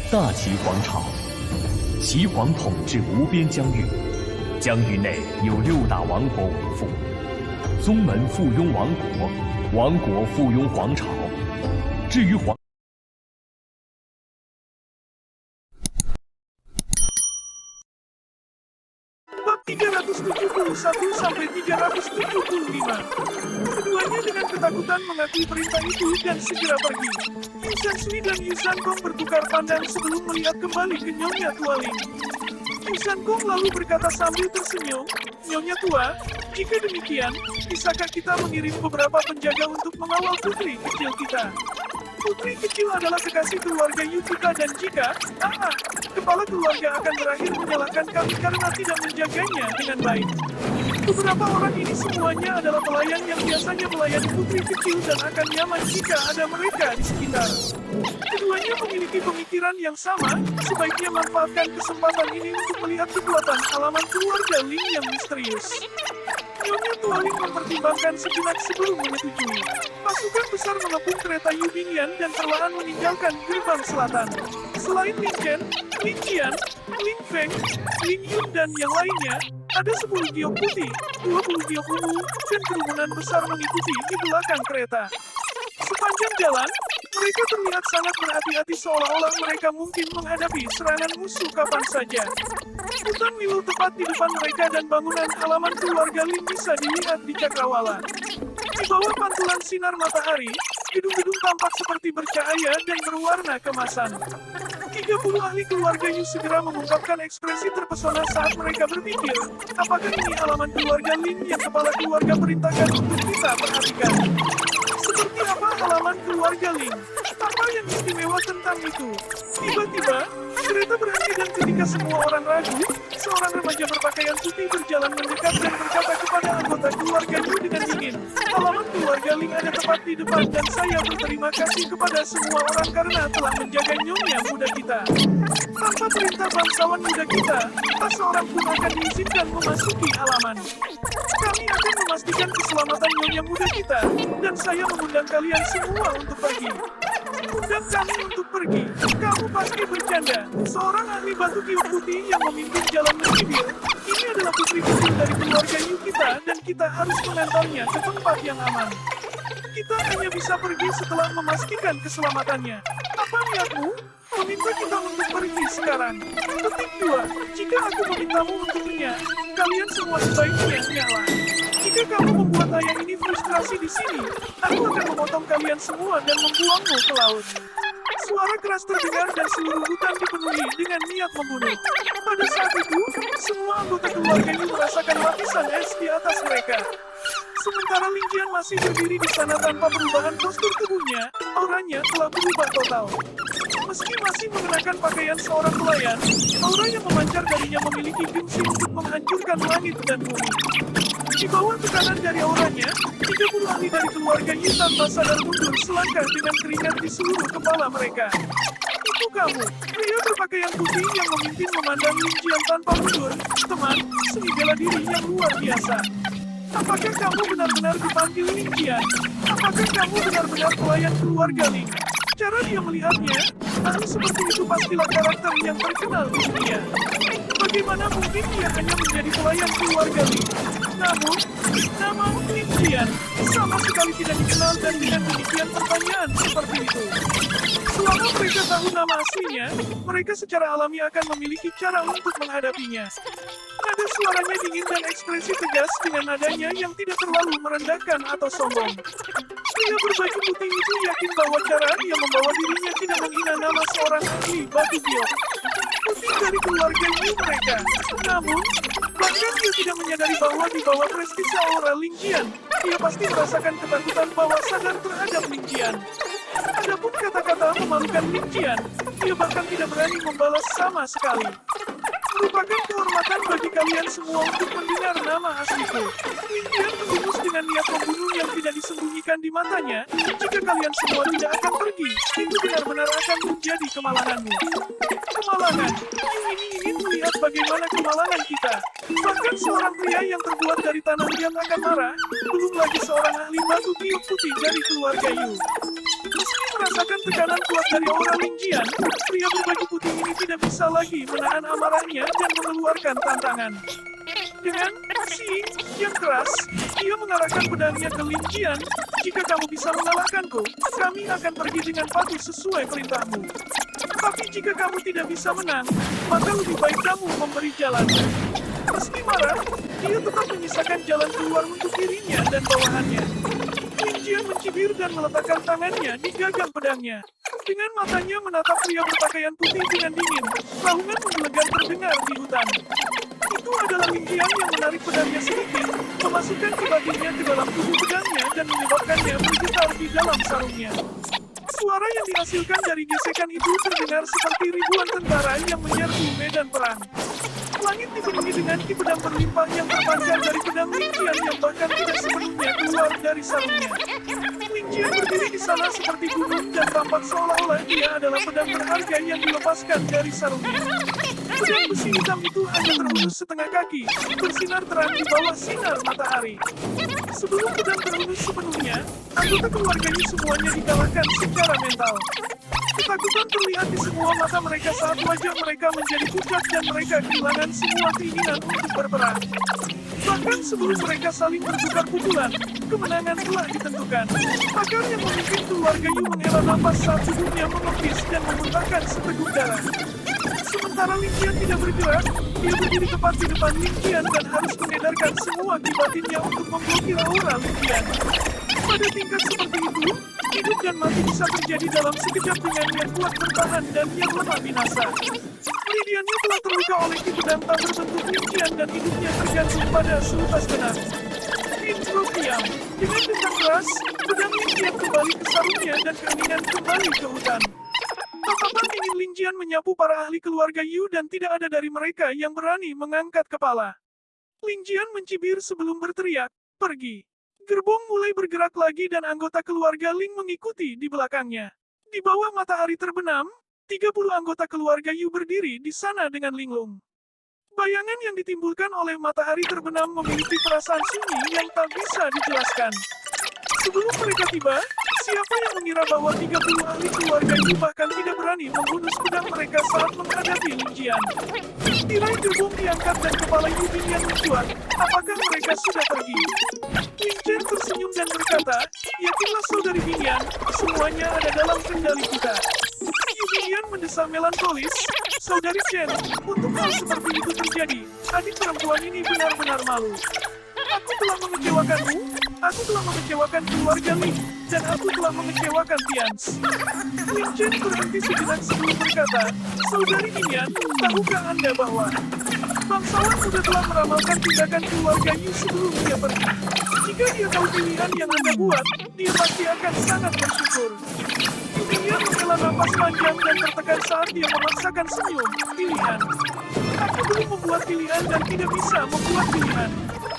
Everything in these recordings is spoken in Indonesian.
大齐皇朝，齐皇统治无边疆域，疆域内有6大王国为父，宗门附庸王国，王国附庸皇朝。至于皇 371-375. Keduanya dengan ketakutan mengakui perintah itu dan segera pergi. Yusan Sui dan Yusan Kong bertukar pandang sebelum melihat kembali ke Nyonya Tua Ling. Yusan Kong lalu berkata sambil tersenyum, "Nyonya Tua, jika demikian, bisakah kita mengirim beberapa penjaga untuk mengawal putri kecil kita? Putri kecil adalah kekasih keluarga Yu kita dan jika, kepala keluarga akan berakhir menyalahkan kami karena tidak menjaganya dengan baik. Beberapa orang ini semuanya adalah pelayan yang biasanya melayani putri kecil dan akan nyaman jika ada mereka di sekitar." Keduanya memiliki pemikiran yang sama, sebaiknya manfaatkan kesempatan ini untuk melihat kekuatan halaman keluarga Ling yang misterius. Nyonya Tua Ling mempertimbangkan sejenak sebelum menyetujui. Pasukan besar mengepung kereta Yu Bingyan dan perlahan meninggalkan gerbang selatan. Selain Ling Chen, Ling Qian, Ling Feng, Ling Yun dan yang lainnya, ada 10 giok putih, 20 giok ungu, dan kerumunan besar mengikuti di belakang kereta. Sepanjang jalan, mereka terlihat sangat berhati-hati seolah-olah mereka mungkin menghadapi serangan musuh kapan saja. Hutan Willow tepat di depan mereka dan bangunan halaman keluarga Ling bisa dilihat di cakrawala. Di bawah pantulan sinar matahari, gedung-gedung tampak seperti bercahaya dan berwarna kemasan. 30 ahli keluarga Yu segera mengungkapkan ekspresi terpesona saat mereka berpikir, apakah ini halaman keluarga Ling yang kepala keluarga perintahkan untuk kita perhatikan? Seperti apa halaman keluarga Ling? Apa yang istimewa tentang itu? Tiba-tiba, kereta berhenti dan ketika semua orang ragu, seorang remaja berpakaian putih berjalan mendekat dan berkata kepada anggota keluarga Yu dengan dingin, "Halaman keluarga Ling ada tepat di depan dan saya berterima kasih kepada semua orang karena telah menjaga nyonya muda kita. Tanpa perintah bangsawan muda kita, tak seorang pun akan diizinkan memasuki halaman. Kami akan memastikan keselamatan nyonya muda kita, dan saya mengundang kalian semua untuk pergi." "Undang kami untuk pergi? Kamu pasti bercanda." Seorang ahli batu giok putih yang memimpin jalan mencibir, "Ini adalah putri kecil dari keluarga Yu kita dan kita harus mengantarnya ke tempat yang aman. Kita hanya bisa pergi setelah memastikan keselamatannya. Apa niatmu? Meminta kita untuk pergi sekarang. Petik 2. Jika aku memintamu untuknya, kalian semua sebaiknya nyala. Jika kamu membuat ayah ini frustrasi di sini, aku akan memotong kalian semua dan membuangmu ke laut." Suara keras terdengar dan seluruh hutan dipenuhi dengan niat membunuh. Pada saat itu, semua anggota keluarga Yu merasakan lapisan es di atas mereka. Sementara Ling Qian masih berdiri di sana tanpa perubahan postur tubuhnya, auranya telah berubah total. Meski masih mengenakan pakaian seorang pelayan, aura yang memancar darinya memiliki fungsi untuk menghancurkan langit dan bumi. Di bawah tekanan dari auranya, 30 ahli dari keluarga Yu tanpa sadar mundur selangkah dengan keringat di seluruh kepala mereka. "Itu kamu, pria berpakaian putih yang memimpin memandang Ling Qian tanpa mundur. Teman, seni bela diri yang luar biasa. Apakah kamu benar-benar dipanggil Ling Qian? Apakah kamu benar-benar pelayan keluarga Ling?" Cara dia melihatnya, ahli seperti itu pastilah karakter yang terkenal di dunia. Bagaimana mungkin dia hanya menjadi pelayan keluarga Ling? Namun, nama Ling Qian sama sekali tidak dikenal dan dengan demikian pertanyaan seperti itu. Selama mereka tahu nama aslinya, mereka secara alami akan memiliki cara untuk menghadapinya. Nada suaranya dingin dan ekspresi tegas dengan nadanya yang tidak terlalu merendahkan atau sombong. Pria berbaju putih itu yakin bahwa cara dia membawa dirinya tidak menghina nama seorang ahli batu giok. Putih dari keluarga Yu mereka. Namun, bahkan dia tidak menyadari bahwa di bawah prestise aura Ling Qian, dia pasti merasakan ketakutan bawah sadar terhadap Ling Qian. Adapun kata-kata memalukan Ling Qian, dia bahkan tidak berani membalas sama sekali. Merupakan kehormatan bagi kalian semua untuk mendengar nama asliku. Ling Qian menjurus dengan niat membunuh yang tidak disembunyikan di matanya. Jika kalian semua tidak akan pergi, itu benar-benar akan menjadi kemalanganmu. Kemalangan. Yu ini ingin melihat bagaimana kemalangan kita. Bahkan seorang pria yang terbuat dari tanah liat akan marah, belum lagi seorang ahli batu giok putih dari keluarga Yu. Meski merasakan tekanan kuat dari aura Ling Jian, pria berbaju putih ini tidak bisa lagi menahan amarahnya dan mengeluarkan tantangan. Dengan si yang keras, dia mengarahkan pedangnya ke Ling Jian. Jika kamu bisa mengalahkanku, kami akan pergi dengan patuh sesuai perintahmu. Tapi jika kamu tidak bisa menang, maka lebih baik kamu memberi jalan. Meski marah, dia tetap menyisakan jalan keluar untuk dirinya dan bawahannya. Ling Jian mencibir dan meletakkan tangannya di gagang pedangnya. Dengan matanya menatap pria berpakaian putih dengan dingin, raungan menggelegar terdengar di hutan. Itu adalah Ling Jian yang menarik pedangnya sedikit, memasukkan kebagiannya ke dalam tubuh pedangnya dan menyebabkannya bergetar di dalam sarungnya. Suara yang dihasilkan dari gesekan itu terdengar seperti ribuan tentara yang menyerbu medan perang. Langit dipenuhi dengan ki pedang berlimpah yang terpancar dari pedang Ling Jian yang bahkan tidak sepenuhnya keluar dari sarungnya. Ling Jian berdiri di sana seperti gunung dan tampak seolah-olah dia adalah pedang berharga yang dilepaskan dari sarungnya. Pedang besi hitam itu hanya terhunus setengah kaki, bersinar terang di bawah sinar matahari. Sebelum pedang terhunus sepenuhnya, anggota keluarganya semuanya dikalahkan secara mental. Ketakutan terlihat di semua mata mereka saat wajah mereka menjadi pucat dan mereka kehilangan semua keinginan untuk berperang. Bahkan sebelum mereka saling bertukar pukulan, kemenangan telah ditentukan. Pakar yang memimpin keluarga Yu menghela napas saat tubuhnya mengepis dan memuntahkan seteguk darah. Sementara Ling Jian tidak bergerak, dia berdiri tepat di depan Ling Jian dan harus mengedarkan semua ki batinnya untuk memblokir aura Ling Jian. Pada tingkat seperti itu, hidup dan mati bisa terjadi dalam sekejap dengan yang kuat bertahan dan yang lemah binasa. Lidiannya telah terluka oleh ki pedang tak berbentuk Ling Jian dan hidupnya tergantung pada seutas benang. Diam. Dengan dendam keras, pedang Ling Jian kembali ke sarungnya dan keheningan kembali ke hutan. Tatapan ingin Ling Jian menyapu para ahli keluarga Yu dan tidak ada dari mereka yang berani mengangkat kepala. Ling Jian mencibir sebelum berteriak, "Pergi!" Gerbong mulai bergerak lagi dan anggota keluarga Ling mengikuti di belakangnya. Di bawah matahari terbenam, 30 anggota keluarga Yu berdiri di sana dengan linglung. Bayangan yang ditimbulkan oleh matahari terbenam memiliki perasaan sunyi yang tak bisa dijelaskan. Sebelum mereka tiba, siapa yang mengira bahwa 30 ahli keluarga Yu bahkan tidak berani membunuh pedang mereka saat menghadapi Ling Jian. Tirai gerbong diangkat dan kepala Yu Binian mencuat. Apakah mereka sudah pergi? Ling Jian tersenyum dan berkata, "Yakinlah saudari Binian, semuanya ada dalam kendali kita." Yu Binian mendesah melankolis, "Saudari Chen, untuk hal seperti itu terjadi, adik perempuan ini benar-benar malu. Aku telah mengecewakanmu, aku telah mengecewakan keluarga Ling, dan aku telah mengecewakan Tians." Ling Chen berhenti sejenak sebelum berkata, "Saudari Binian, tahukah Anda bahwa bangsawan muda telah meramalkan tindakan keluarga Yu sebelum dia pergi? Jika dia tahu pilihan yang Anda buat, dia pasti akan sangat bersyukur." Yu Binian menghela napas panjang dan tertekan saat dia memaksakan senyum. "Pilihan. Aku belum membuat pilihan dan tidak bisa membuat pilihan.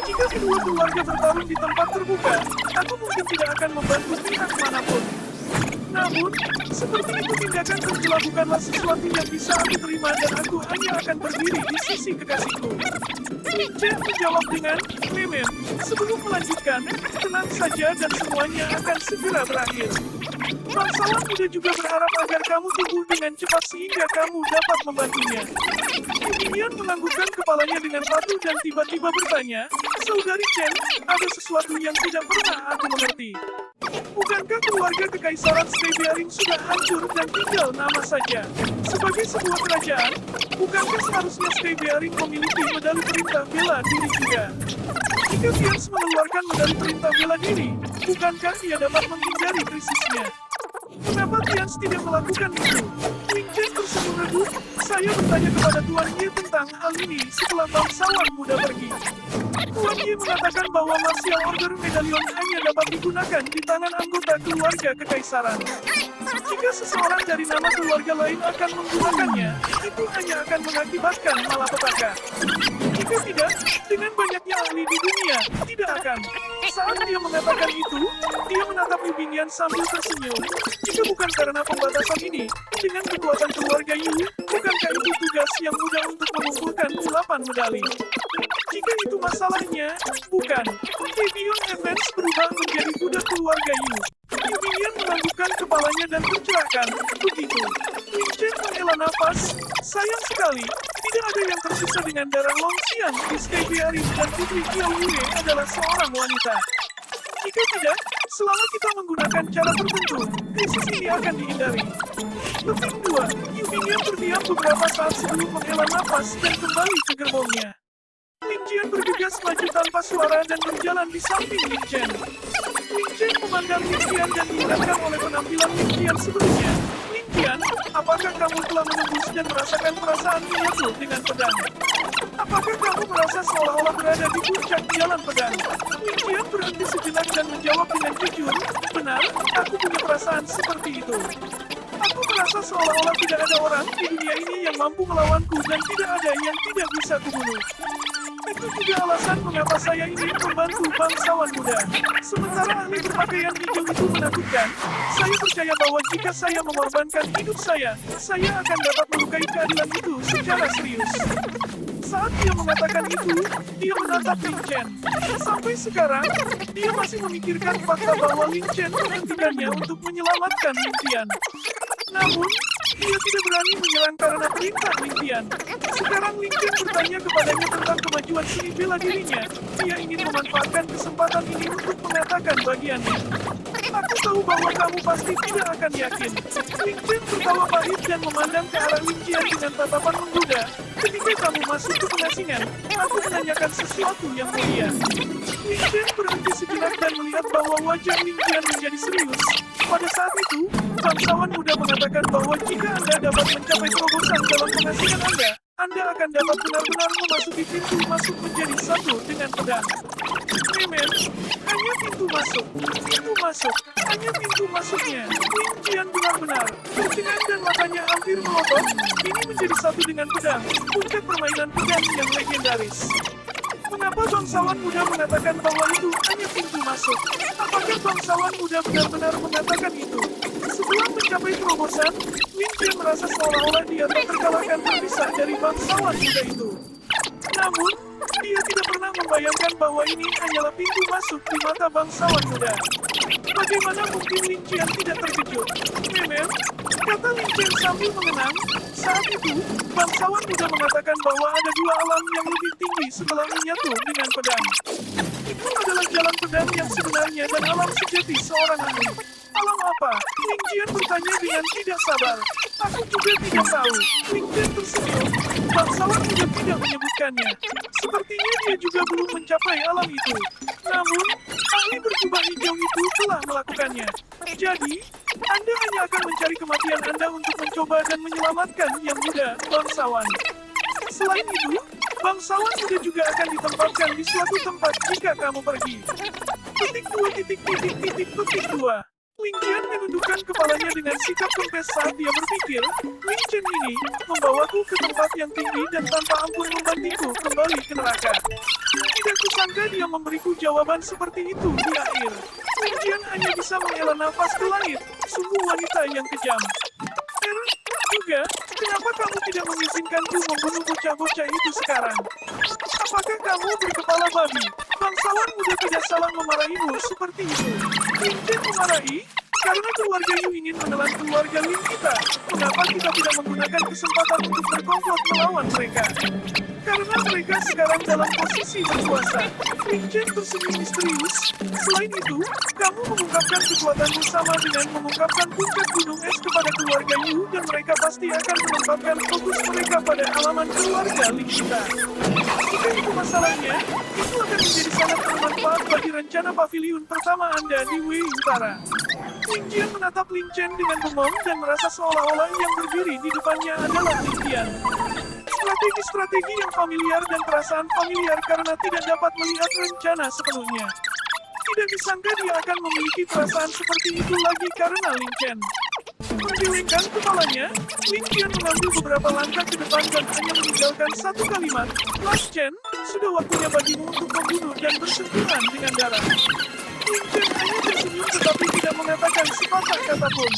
Jika kedua keluarga bertarung di tempat terbuka, aku mungkin tidak akan membantu pihak manapun. Namun, seperti itu tindakan tercela bukanlah sesuatu yang bisa aku terima dan aku hanya akan berdiri di sisi kekasihku." Ling Chen menjawab dengan, "Memem, sebelum melanjutkan, tenang saja dan semuanya akan segera berakhir. Bangsawan muda juga berharap agar kamu tumbuh dengan cepat sehingga kamu dapat membantunya." Yu Binian menganggukkan kepalanya dengan patuh dan tiba-tiba bertanya, "Saudari Chen, ada sesuatu yang tidak pernah aku mengerti. Bukankah keluarga kekaisaran Sky Bearing sudah hancur dan tinggal nama saja? Sebagai sebuah kerajaan, bukankah seharusnya Sky Bearing memiliki medali perintah bela diri juga? Jika Tians mengeluarkan medali perintah bela diri, bukankah ia dapat menghindari krisisnya? Kenapa Tians tidak melakukan itu?" Ling Chen tersenyum redup, "Saya bertanya kepada Tuan Ye tentang hal ini setelah bangsawan muda pergi. Tuan Ye mengatakan bahwa martial order medalion hanya dapat digunakan di tangan anggota keluarga kekaisaran. Jika seseorang dari nama keluarga lain akan menggunakannya, itu hanya akan mengakibatkan malapetaka. Jika tidak, dengan banyaknya ahli di dunia, tidak akan. Saat dia mengatakan itu, dia menatap Yu Bingyan sambil tersenyum. Jika bukan karena pembatasan ini, dengan kekuatan keluarga Yu, bukankah itu tugas yang mudah untuk mengumpulkan 8 medali? Jika itu masalahnya, bukan. Daejeon Evans berubah menjadi budak keluarga Yu. Yu Bingyan menganggukkan kepalanya dan tercerahkan. Begitu. Lin Chen menghela nafas. Sayang sekali, tidak ada yang tersisa dengan darah Long Xian. Rizky Bearin dan Putri Qiao Yue adalah seorang wanita. Jika tidak, selama kita menggunakan cara tertentu, krisis ini akan dihindari. Detik 2, Yu Bingyan berdiam beberapa saat sebelum menghela nafas dan kembali ke gerbongnya. Lin Jian bergegas maju tanpa suara dan berjalan di samping Lin Chen. Lin Chen memandang Lin Jian dan diingatkan oleh penampilan Lin Jian sebelumnya. Lin Jian, apakah kamu telah menembus dan merasakan perasaan menyatu dengan pedang? Apakah kamu merasa seolah-olah berada di puncak jalan pedang? Lin Jian berhenti sejenak dan menjawab dengan jujur, benar, aku punya perasaan seperti itu. Aku merasa seolah-olah tidak ada orang di dunia ini yang mampu melawanku dan tidak ada yang tidak bisa kubunuh. Itu juga alasan mengapa saya ingin membantu bangsawan muda. Sementara ahli berpakaian hijau itu menakutkan, saya percaya bahwa jika saya mengorbankan hidup saya akan dapat melukai keadilan itu secara serius. Saat dia mengatakan itu, dia menatap Lin Chen. Sampai sekarang, dia masih memikirkan fakta bahwa Lin Chen menghentikannya untuk menyelamatkan Lin Tian. Namun, dia tidak berani menyerang karena perintah Lin Tian. Sekarang Lin Chen bertanya kepadanya tentang kemajuan seni bela dirinya. Dia ingin memanfaatkan kesempatan ini untuk mengatakan bagiannya. Aku tahu bahwa kamu pasti tidak akan yakin. Lin Chen tertawa pahit dan memandang ke arah Lin Jian dengan tatapan menggoda. Ketika kamu masuk ke pengasingan, aku menanyakan sesuatu yang mulia. Lin Chen berhenti sejenak dan melihat bahwa wajah Lin Jian menjadi serius. Pada saat itu, bangsawan muda mengatakan bahwa jika Anda dapat mencapai terobosan dalam pengasingan Anda akan dapat benar-benar memasuki pintu masuk menjadi satu dengan pedang. Memen, hanya pintu masuk, hanya pintu masuknya. Lin Jian benar-benar bercengang dan matanya hampir melotot. Ini menjadi satu dengan pedang, puncak permainan pedang yang legendaris. Mengapa bangsawan muda mengatakan bahwa itu hanya pintu masuk? Apakah bangsawan muda benar-benar mengatakan itu? Setelah mencapai terobosan, Lin Jian merasa seolah-olah dia tak terkalahkan terpisah dari bangsawan muda itu. Namun, dia tidak pernah membayangkan bahwa ini hanyalah pintu masuk di mata bangsawan muda. Bagaimana mungkin Lin Jian tidak terkejut? Memang, kata Lin Jian sambil mengenang. Saat itu, bangsawan muda mengatakan bahwa ada dua alam yang lebih tinggi setelah menyatu dengan pedang. Itu adalah jalan pedang yang sebenarnya dan alam sejati seorang ahli. Alam apa? Lin Jian bertanya dengan tidak sabar. Aku juga tidak tahu. Lin Jian tersenyum. Bangsawan muda tidak menyebutkannya. Sepertinya dia juga belum mencapai alam itu. Namun, ahli berjubah hijau itu telah melakukannya. Jadi, Anda hanya akan mencari kematian Anda untuk mencoba dan menyelamatkan yang muda, bangsawan. Selain itu, bangsawan muda juga akan ditempatkan di suatu tempat jika kamu pergi. Petik 2. Lin Jian menundukkan kepalanya dengan sikap kempes saat dia berpikir, Lin Chen ini membawaku ke tempat yang tinggi dan tanpa ampun membantiku kembali ke neraka. Tidak kusangka dia memberiku jawaban seperti itu di akhir. Lin Jian hanya bisa menghela nafas ke langit, sungguh wanita yang kejam. Juga, kenapa kamu tidak mengizinkanku membunuh bocah-bocah itu sekarang? Apakah kamu berkepala babi? Bangsawan muda tidak salah memarahimu seperti itu. Lin Chen memarahi? Karena keluarga Yu ingin menelan keluarga Lin kita. Mengapa kita tidak menggunakan kesempatan untuk berkomplot melawan mereka? Karena mereka sekarang dalam posisi berkuasa. Lin Chen tersenyum misterius. Selain itu, kamu mengungkapkan kekuatanmu sama dengan mengungkapkan puncak gunung es kepada keluarga Yu dan mereka pasti akan menempatkan fokus mereka pada halaman keluarga Lin kita. Jika itu masalahnya, itu akan menjadi sangat bermanfaat bagi rencana paviliun pertama Anda di Wei Utara. Lin Jian menatap Lin Chen dengan bengong dan merasa seolah-olah yang berdiri di depannya adalah Lin Jian. Strategi-strategi yang familiar dan perasaan familiar karena tidak dapat melihat rencana sepenuhnya. Tidak disangka dia akan memiliki perasaan seperti itu lagi karena Lin Chen. Menggelengkan kepalanya, Lin Qian mengambil beberapa langkah ke depan dan hanya meninggalkan satu kalimat, Last Chen, sudah waktunya bagimu untuk membunuh dan bersentuhan dengan darah. Lin Chen hanya tersenyum tetapi tidak mengatakan sepatah kata pun.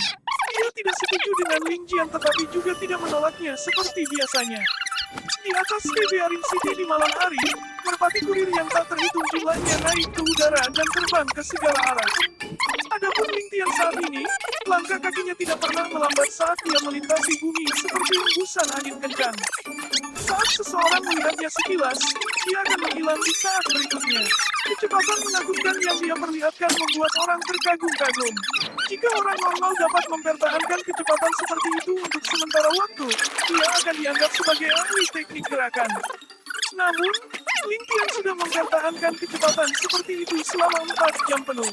Dia tidak setuju dengan Ling Jian tetapi juga tidak menolaknya seperti biasanya. Di atas Tebearin City di malam hari, merpati kurir yang tak terhitung jumlahnya naik ke udara dan terbang ke segala arah. Adapun Ling Tian saat ini, langkah kakinya tidak pernah melambat saat dia melintasi bumi seperti hembusan angin kencang. Saat seseorang melihatnya sekilas, dia akan menghilang di saat berikutnya. Kecepatan menakutkan yang dia perlihatkan membuat orang terkagum-kagum. Jika orang normal dapat mempertahankan kecepatan seperti itu untuk sementara waktu, dia akan dianggap sebagai ahli teknik gerakan. Namun, Ling Qian sudah mempertahankan kecepatan seperti itu selama 4 jam penuh.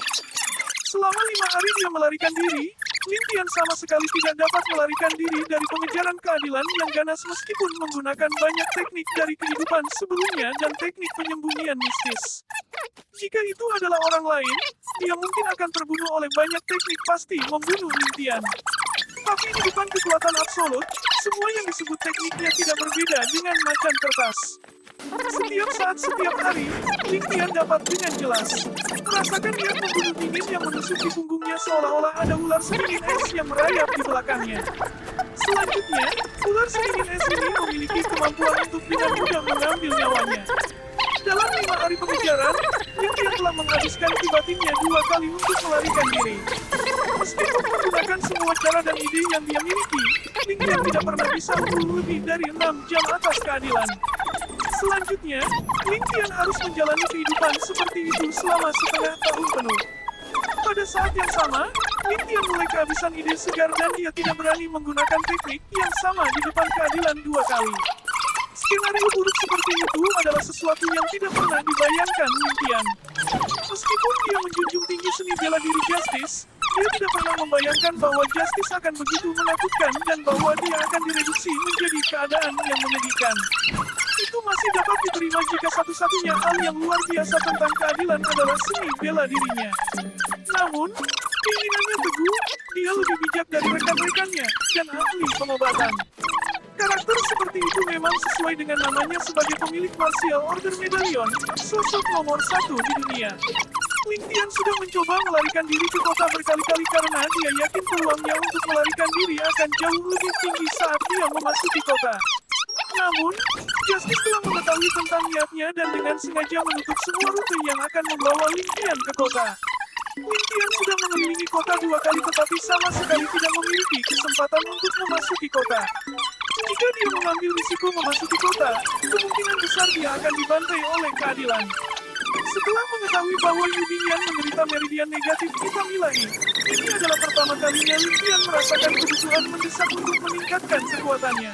Selama 5 hari dia melarikan diri, Lin Qian sama sekali tidak dapat melarikan diri dari pengejaran keadilan yang ganas meskipun menggunakan banyak teknik dari kehidupan sebelumnya dan teknik penyembunyian mistis. Jika itu adalah orang lain, dia mungkin akan terbunuh oleh banyak teknik pasti membunuh Lin Qian. Tapi di depan kekuatan absolut, semua yang disebut tekniknya tidak berbeda dengan macan kertas. Setiap saat, setiap hari, Lin Qian dapat dengan jelas merasakan niat membunuh dingin yang menusuk di punggungnya seolah-olah ada ular sedingin es yang merayap di belakangnya. Selanjutnya, ular sedingin es ini memiliki kemampuan untuk dengan mudah mengambil nyawanya. Dalam 5 hari pengejaran, Lin Qian telah menghabiskan kibatinnya 2 kali untuk melarikan diri. Meskipun menggunakan semua cara dan ide yang dia miliki, Lin Qian tidak pernah bisa memburu lebih dari 6 jam atas keadilan. Selanjutnya, Lin Qian harus menjalani kehidupan seperti itu selama setengah tahun penuh. Pada saat yang sama, Lin Qian mulai kehabisan ide segar dan dia tidak berani menggunakan teknik yang sama di depan keadilan 2 kali. Skenario buruk seperti itu adalah sesuatu yang tidak pernah dibayangkan Lin Qian. Meskipun dia menjunjung tinggi seni bela diri Justice, dia tidak pernah membayangkan bahwa Justice akan begitu menakutkan dan bahwa dia akan direduksi menjadi keadaan yang menyedihkan. Itu masih dapat diterima jika satu-satunya hal yang luar biasa tentang keadilan adalah seni bela dirinya. Namun, keinginannya teguh, dia lebih bijak dari rekan-rekannya dan ahli pengobatan. Karakter seperti itu memang sesuai dengan namanya sebagai pemilik Martial Order Medallion, sosok nomor 1 di dunia. Lin Qian sudah mencoba melarikan diri ke kota berkali-kali karena dia yakin peluangnya untuk melarikan diri akan jauh lebih tinggi saat dia memasuki kota. Namun, Justice telah mengetahui tentang niatnya dan dengan sengaja menutup semua rute yang akan membawa Lin Qian ke kota. Lin Qian sudah mengelilingi kota 2 kali tetapi sama sekali tidak memiliki kesempatan untuk memasuki kota. Jika dia mengambil risiko memasuki kota, kemungkinan besar dia akan dibantai oleh keadilan. Setelah mengetahui bahwa Yudinian menderita meridian negatif hitam ilahi, ini adalah pertama kalinya Lin Qian merasakan kebutuhan mendesak untuk meningkatkan kekuatannya.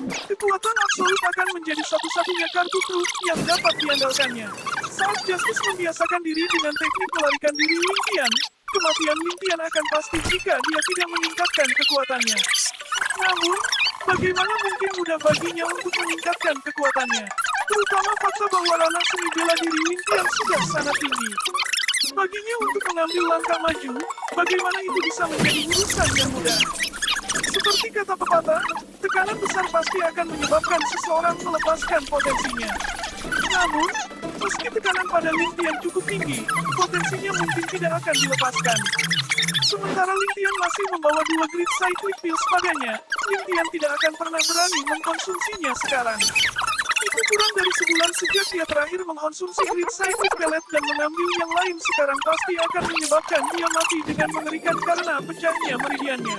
Kekuatan absolut akan menjadi satu-satunya kartu truf yang dapat diandalkannya. Saat Justice membiasakan diri dengan teknik melarikan diri Lin Qian, kematian Lin Qian akan pasti jika dia tidak meningkatkan kekuatannya. Namun, bagaimana mungkin mudah baginya untuk meningkatkan kekuatannya? Terutama fakta bahwa ranah seni bela diri Lin Qian sudah sangat tinggi. Baginya untuk mengambil langkah maju, bagaimana itu bisa menjadi urusan yang mudah? Seperti kata pepatah, tekanan besar pasti akan menyebabkan seseorang melepaskan potensinya. Namun, meski tekanan pada Lin Qian cukup tinggi, potensinya mungkin tidak akan dilepaskan. Sementara Lin Qian masih membawa 2 Great Cyclic Pills padanya, Lin Qian tidak akan pernah berani mengkonsumsinya sekarang. Itu kurang dari sebulan sejak dia terakhir mengkonsumsi Great Cyclic Pellet dan mengambil yang lain sekarang pasti akan menyebabkan dia mati dengan mengerikan karena pecahnya meridiannya.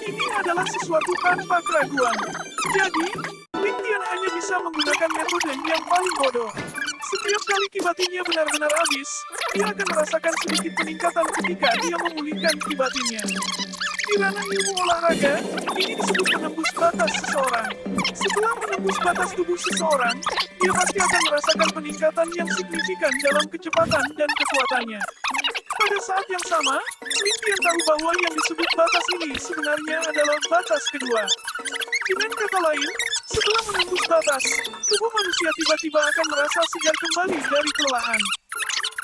Ini adalah sesuatu tanpa keraguan. Jadi, Lin Qian hanya bisa menggunakan metode yang paling bodoh. Setiap kali kibatinnya benar-benar habis, dia akan merasakan sedikit peningkatan ketika dia memulihkan kibatinnya. Di ranah ilmu olahraga, ini disebut menembus batas seseorang. Setelah menembus batas tubuh seseorang, dia pasti akan merasakan peningkatan yang signifikan dalam kecepatan dan kekuatannya. Pada saat yang sama, Lin Qian tahu bahwa yang disebut batas ini sebenarnya adalah batas kedua. Dengan kata lain, setelah menembus batas, tubuh manusia tiba-tiba akan merasa segar kembali dari kelelahan.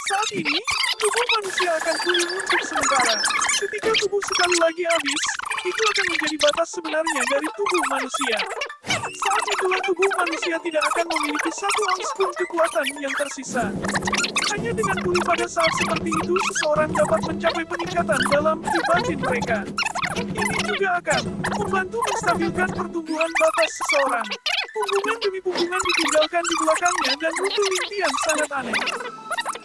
Saat ini, tubuh manusia akan pulih untuk sementara. Ketika tubuh sekali lagi habis, itu akan menjadi batas sebenarnya dari tubuh manusia. Saat itulah tubuh manusia tidak akan memiliki satu ons pun kekuatan yang tersisa. Hanya dengan pulih pada saat seperti itu seseorang dapat mencapai peningkatan dalam ki batin mereka. Ini juga akan membantu menstabilkan pertumbuhan batas seseorang. Punggungan demi punggungan ditinggalkan di belakangnya dan mutu Lin sangat aneh.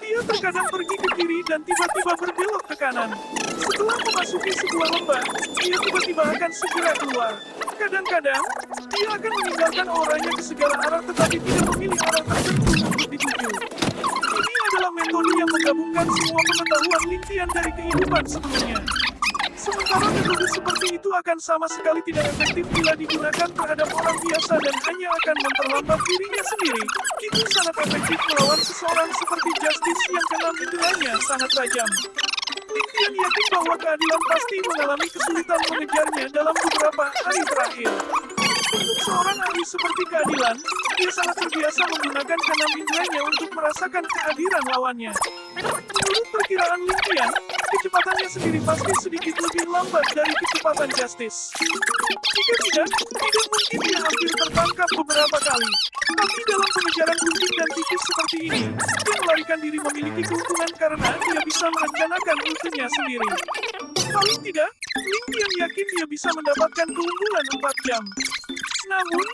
Dia terkadang pergi ke kiri dan tiba-tiba berbelok ke kanan. Setelah memasuki sebuah lembah, dia tiba-tiba akan segera keluar. Kadang-kadang, dia akan meninggalkan auranya ke segala arah tetapi tidak memilih arah tertentu untuk dituju. Ini adalah metode yang menggabungkan semua pengetahuan Lin dari kehidupan sebelumnya. Sementara metode seperti itu akan sama sekali tidak efektif bila digunakan terhadap orang biasa dan hanya akan memperlambat dirinya sendiri. Itu sangat efektif melawan seseorang seperti Justice yang keenam indera sangat tajam. Lin yakin bahwa keadilan pasti mengalami kesulitan mengejarnya dalam beberapa hari terakhir. Untuk seorang ahli seperti keadilan, dia sangat terbiasa menggunakan keenam inderanya untuk merasakan kehadiran lawannya. Menurut perkiraan Lin, kecepatannya sendiri pasti sedikit lebih lambat dari kecepatan Justice. Jika tidak mungkin dia hampir tertangkap beberapa kali. Tapi dalam pengejaran gunting dan tipis seperti ini, dia melarikan diri memiliki keuntungan karena dia bisa merencanakan rutenya sendiri. Paling tidak, Lin yakin dia bisa mendapatkan keunggulan 4 jam. Namun,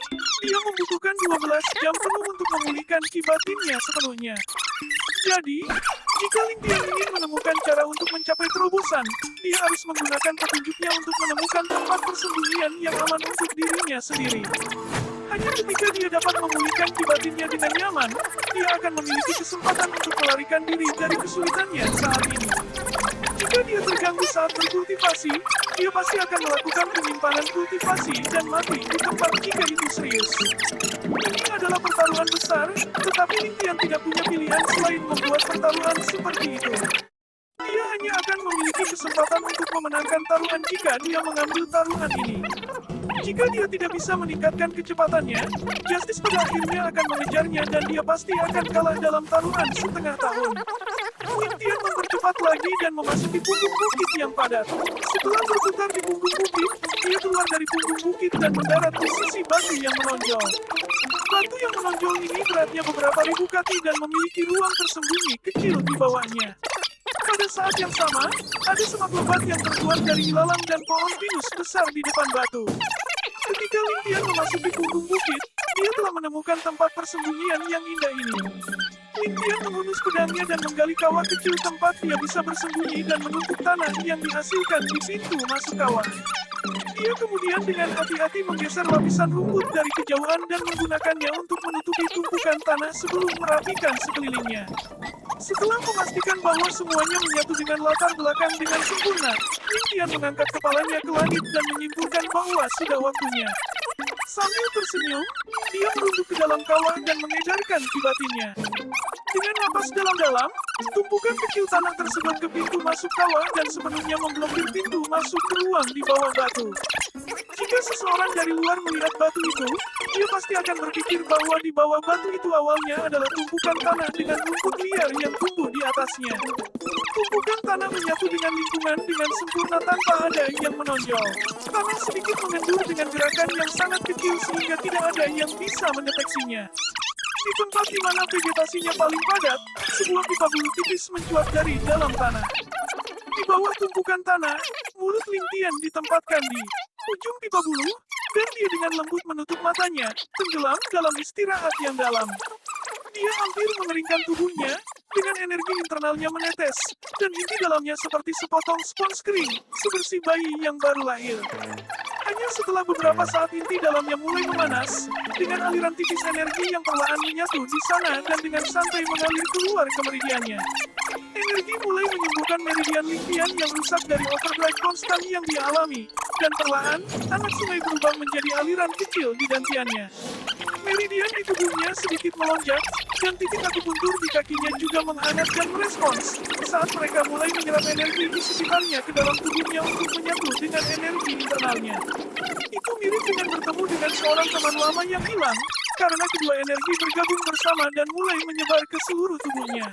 dia membutuhkan 12 jam penuh untuk memulihkan ki batinnya sepenuhnya. Jadi, jika Lin ingin menemukan cara untuk mencapai terobosan, dia harus menggunakan petunjuknya untuk menemukan tempat persembunyian yang aman untuk dirinya sendiri. Hanya ketika dia dapat memulihkan ki batinnya dengan nyaman, dia akan memiliki kesempatan untuk melarikan diri dari kesulitannya saat ini. Jika dia terganggu saat berkultivasi, dia pasti akan melakukan penyimpanan kultivasi dan mati di tempat jika itu serius. Ini adalah pertaruhan besar, tetapi Lin tidak punya pilihan selain membuat pertaruhan seperti itu. Dia hanya akan memiliki kesempatan untuk memenangkan taruhan jika dia mengambil taruhan ini. Jika dia tidak bisa meningkatkan kecepatannya, Justice pada akhirnya akan mengejarnya dan dia pasti akan kalah dalam taruhan setengah tahun. Lin mempercepat lagi dan memasuki punggung bukit yang padat. Setelah berputar di punggung bukit, dia keluar dari punggung bukit dan mendarat di sisi batu yang menonjol. Batu yang menonjol ini beratnya beberapa ribu kaki dan memiliki ruang tersembunyi kecil di bawahnya. Pada saat yang sama, ada semak lebat yang terbuat dari ilalang dan pohon pinus besar di depan batu. Ketika Lin memasuki punggung bukit, dia telah menemukan tempat persembunyian yang indah ini. Lin menghunus pedangnya dan menggali kawah kecil tempat dia bisa bersembunyi dan menumpuk tanah yang dihasilkan di pintu masuk kawah. Dia kemudian dengan hati-hati menggeser lapisan rumput dari kejauhan dan menggunakannya untuk menutupi tumpukan tanah sebelum merapikan sekelilingnya. Setelah memastikan bahwa semuanya menyatu dengan latar belakang dengan sempurna, Lin mengangkat kepalanya ke langit dan menyimpulkan bahwa sudah waktunya. Sambil tersenyum, dia merunduk ke dalam kawah dan mengedarkan ki batinnya. Dengan napas dalam-dalam, tumpukan kecil tanah tersedot ke pintu masuk kawah dan sepenuhnya memblokir pintu masuk ke ruang di bawah batu. Jika seseorang dari luar melihat batu itu, dia pasti akan berpikir bahwa di bawah batu itu awalnya adalah tumpukan tanah dengan rumput liar yang tumbuh di atasnya. Tumpukan tanah menyatu dengan lingkungan dengan sempurna tanpa ada yang menonjol. Tanah sedikit mengendur dengan gerakan yang sangat kecil sehingga tidak ada yang bisa mendeteksinya. Di tempat di mana vegetasinya paling padat, sebuah pipa bulu tipis mencuat dari dalam tanah. Di bawah tumpukan tanah, mulut Lin ditempatkan di ujung pipa bulu, dan dia dengan lembut menutup matanya, tenggelam dalam istirahat yang dalam. Dia hampir mengeringkan tubuhnya, dengan energi internalnya menetes, dan inti dalamnya seperti sepotong spons kering, sebersih bayi yang baru lahir. Hanya setelah beberapa saat inti dalamnya mulai memanas, dengan aliran tipis energi yang perlahan menyatu di sana dan dengan santai mengalir keluar ke meridiannya. Energi mulai menyembuhkan meridian Lin yang rusak dari overdrive konstan yang dia alami, dan perlahan, anak sungai berubah menjadi aliran kecil di dantiannya. Meridian di tubuhnya sedikit melonjak, dan titik akupuntur di kakinya juga menghangat dan merespons saat mereka mulai menyerap energi di sekitarnya ke dalam tubuhnya untuk menyatu dengan energi internalnya. Itu mirip dengan bertemu dengan seorang teman lama yang hilang, karena kedua energi bergabung bersama dan mulai menyebar ke seluruh tubuhnya.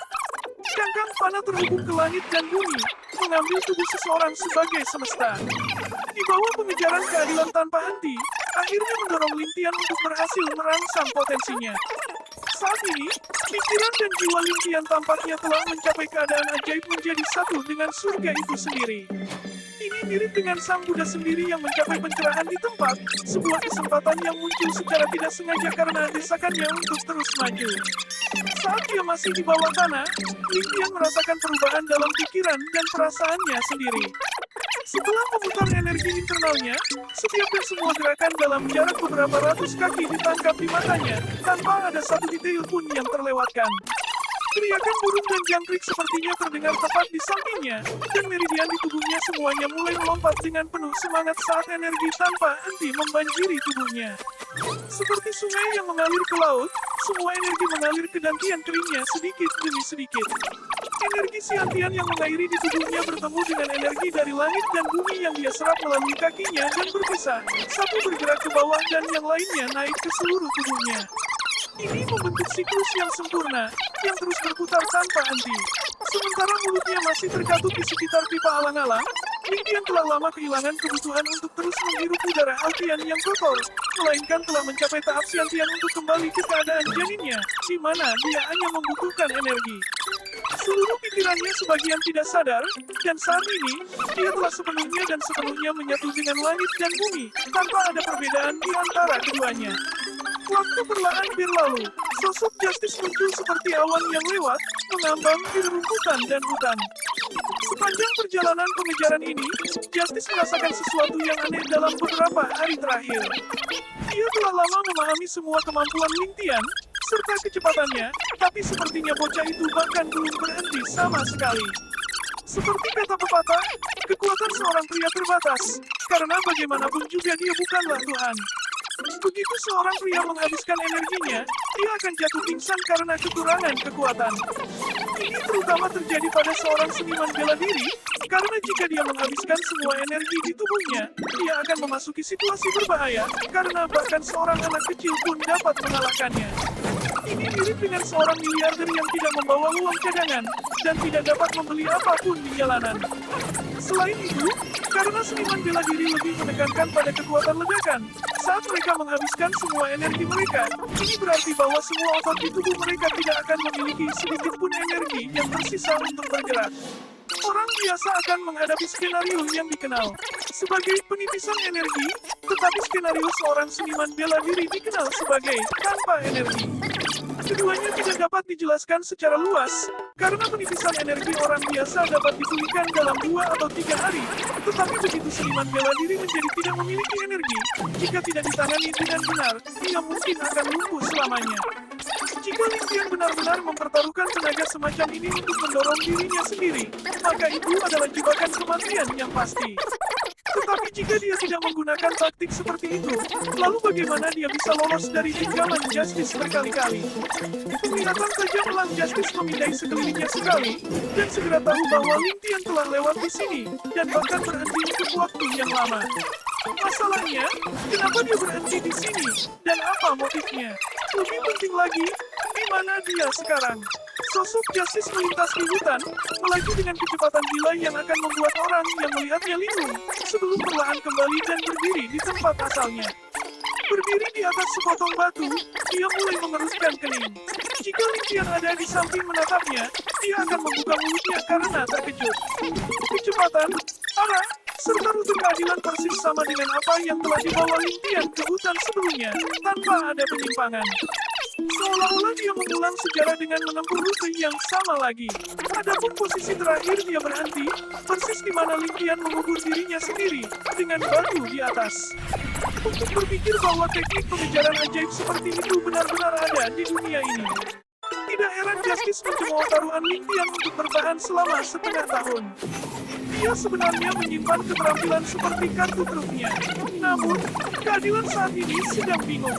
Cangkang panah terhubung ke langit dan bumi, mengambil tubuh seseorang sebagai semesta. di bawah pengejaran keadilan tanpa henti, akhirnya mendorong Lintian untuk berhasil merangsang potensinya. Saat ini, pikiran dan jiwa Lintian tampaknya telah mencapai keadaan ajaib menjadi satu dengan surga itu sendiri. Ini mirip dengan Sang Buddha sendiri yang mencapai pencerahan di tempat, sebuah kesempatan yang muncul secara tidak sengaja karena desakannya untuk terus maju. Saat dia masih di bawah tanah, Lintian merasakan perubahan dalam pikiran dan perasaannya sendiri. Setelah memutar energi internalnya, setiap dan semua gerakan dalam jarak beberapa ratus kaki ditangkap di matanya, tanpa ada satu detail pun yang terlewatkan. Teriakan burung dan jangkrik sepertinya terdengar tepat di sampingnya, dan meridian di tubuhnya semuanya mulai melompat dengan penuh semangat saat energi tanpa henti membanjiri tubuhnya. Seperti sungai yang mengalir ke laut, semua energi mengalir ke dantian keringnya sedikit demi sedikit. Energi Siantian yang mengairi di tubuhnya bertemu dengan energi dari langit dan bumi yang dia serap melalui kakinya dan berpisah, satu bergerak ke bawah dan yang lainnya naik ke seluruh tubuhnya. Ini membentuk siklus yang sempurna, yang terus berputar tanpa henti. Sementara mulutnya masih terkatup di sekitar pipa alang-alang, Lintian telah lama kehilangan kebutuhan untuk terus menghirup udara Altian yang kotor, melainkan telah mencapai tahap Siantian untuk kembali ke keadaan janinnya, di mana dia hanya membutuhkan energi. Seluruh pikirannya sebagian tidak sadar, dan saat ini, dia telah sepenuhnya menyatu dengan langit dan bumi, tanpa ada perbedaan di antara keduanya. Waktu perlahan berlalu, sosok Justice muncul seperti awan yang lewat, mengambang di rerumputan dan hutan. Sepanjang perjalanan pengejaran ini, Justice merasakan sesuatu yang aneh dalam beberapa hari terakhir. Dia telah lama memahami semua kemampuan Lintian, serta kecepatannya, tapi sepertinya bocah itu bahkan belum berhenti sama sekali. Seperti kata pepatah, kekuatan seorang pria terbatas, karena bagaimanapun juga dia bukanlah Tuhan. Begitu seorang pria menghabiskan energinya, dia akan jatuh pingsan karena kekurangan kekuatan. Ini terutama terjadi pada seorang seniman bela diri, karena jika dia menghabiskan semua energi di tubuhnya, dia akan memasuki situasi berbahaya, karena bahkan seorang anak kecil pun dapat mengalahkannya. Ini mirip dengan seorang miliarder yang tidak membawa uang cadangan, dan tidak dapat membeli apapun di jalanan. Selain itu, karena seniman bela diri lebih menekankan pada kekuatan ledakan, saat mereka menghabiskan semua energi mereka, ini berarti bahwa semua otot di tubuh mereka tidak akan memiliki sedikit pun energi yang tersisa untuk bergerak. Orang biasa akan menghadapi skenario yang dikenal sebagai penipisan energi, tetapi skenario seorang seniman bela diri dikenal sebagai tanpa energi. Keduanya tidak dapat dijelaskan secara luas, karena penipisan energi orang biasa dapat dipulihkan dalam 2 atau 3 hari, tetapi begitu seniman bela diri menjadi tidak memiliki energi, jika tidak ditangani dengan benar, dia mungkin akan lumpuh selamanya. Jika Lintian benar-benar mempertaruhkan tenaga semacam ini untuk mendorong dirinya sendiri, maka itu adalah jebakan kematian yang pasti. Tetapi jika dia tidak menggunakan taktik seperti itu, lalu bagaimana dia bisa lolos dari genggaman Justice berkali-kali? Penglihatan tajam elang Justice memindai sekelilingnya sekali, dan segera tahu bahwa Lintian telah lewat di sini, dan bahkan berhenti untuk waktu yang lama. Masalahnya, kenapa dia berhenti di sini, dan apa motifnya? Lebih penting lagi, di mana dia sekarang? Sosok Justice melintas di hutan, melaju dengan kecepatan gila yang akan membuat orang yang melihatnya linglung, sebelum perlahan kembali dan berdiri di tempat asalnya. Berdiri di atas sepotong batu, dia mulai mengeruskan kening. Jika Lintian ada di samping menatapnya, dia akan membuka mulutnya karena terkejut. Kecepatan, arah, serta rute keadilan persis sama dengan apa yang telah dibawa Lintian ke hutan sebelumnya, tanpa ada penyimpangan. Seolah-olah dia mengulang sejarah dengan menempuh rute yang sama lagi. Adapun posisi terakhir dia berhenti, persis di mana Lintian mengubur dirinya sendiri, dengan batu di atas. Untuk berpikir bahwa teknik pengejaran ajaib seperti itu benar-benar ada di dunia ini. Tidak heran Justice mencemooh taruhan Lintian untuk bertahan selama setengah tahun. Dia sebenarnya menyimpan keterampilan seperti kartu trufnya. Namun, keadilan saat ini sedang bingung.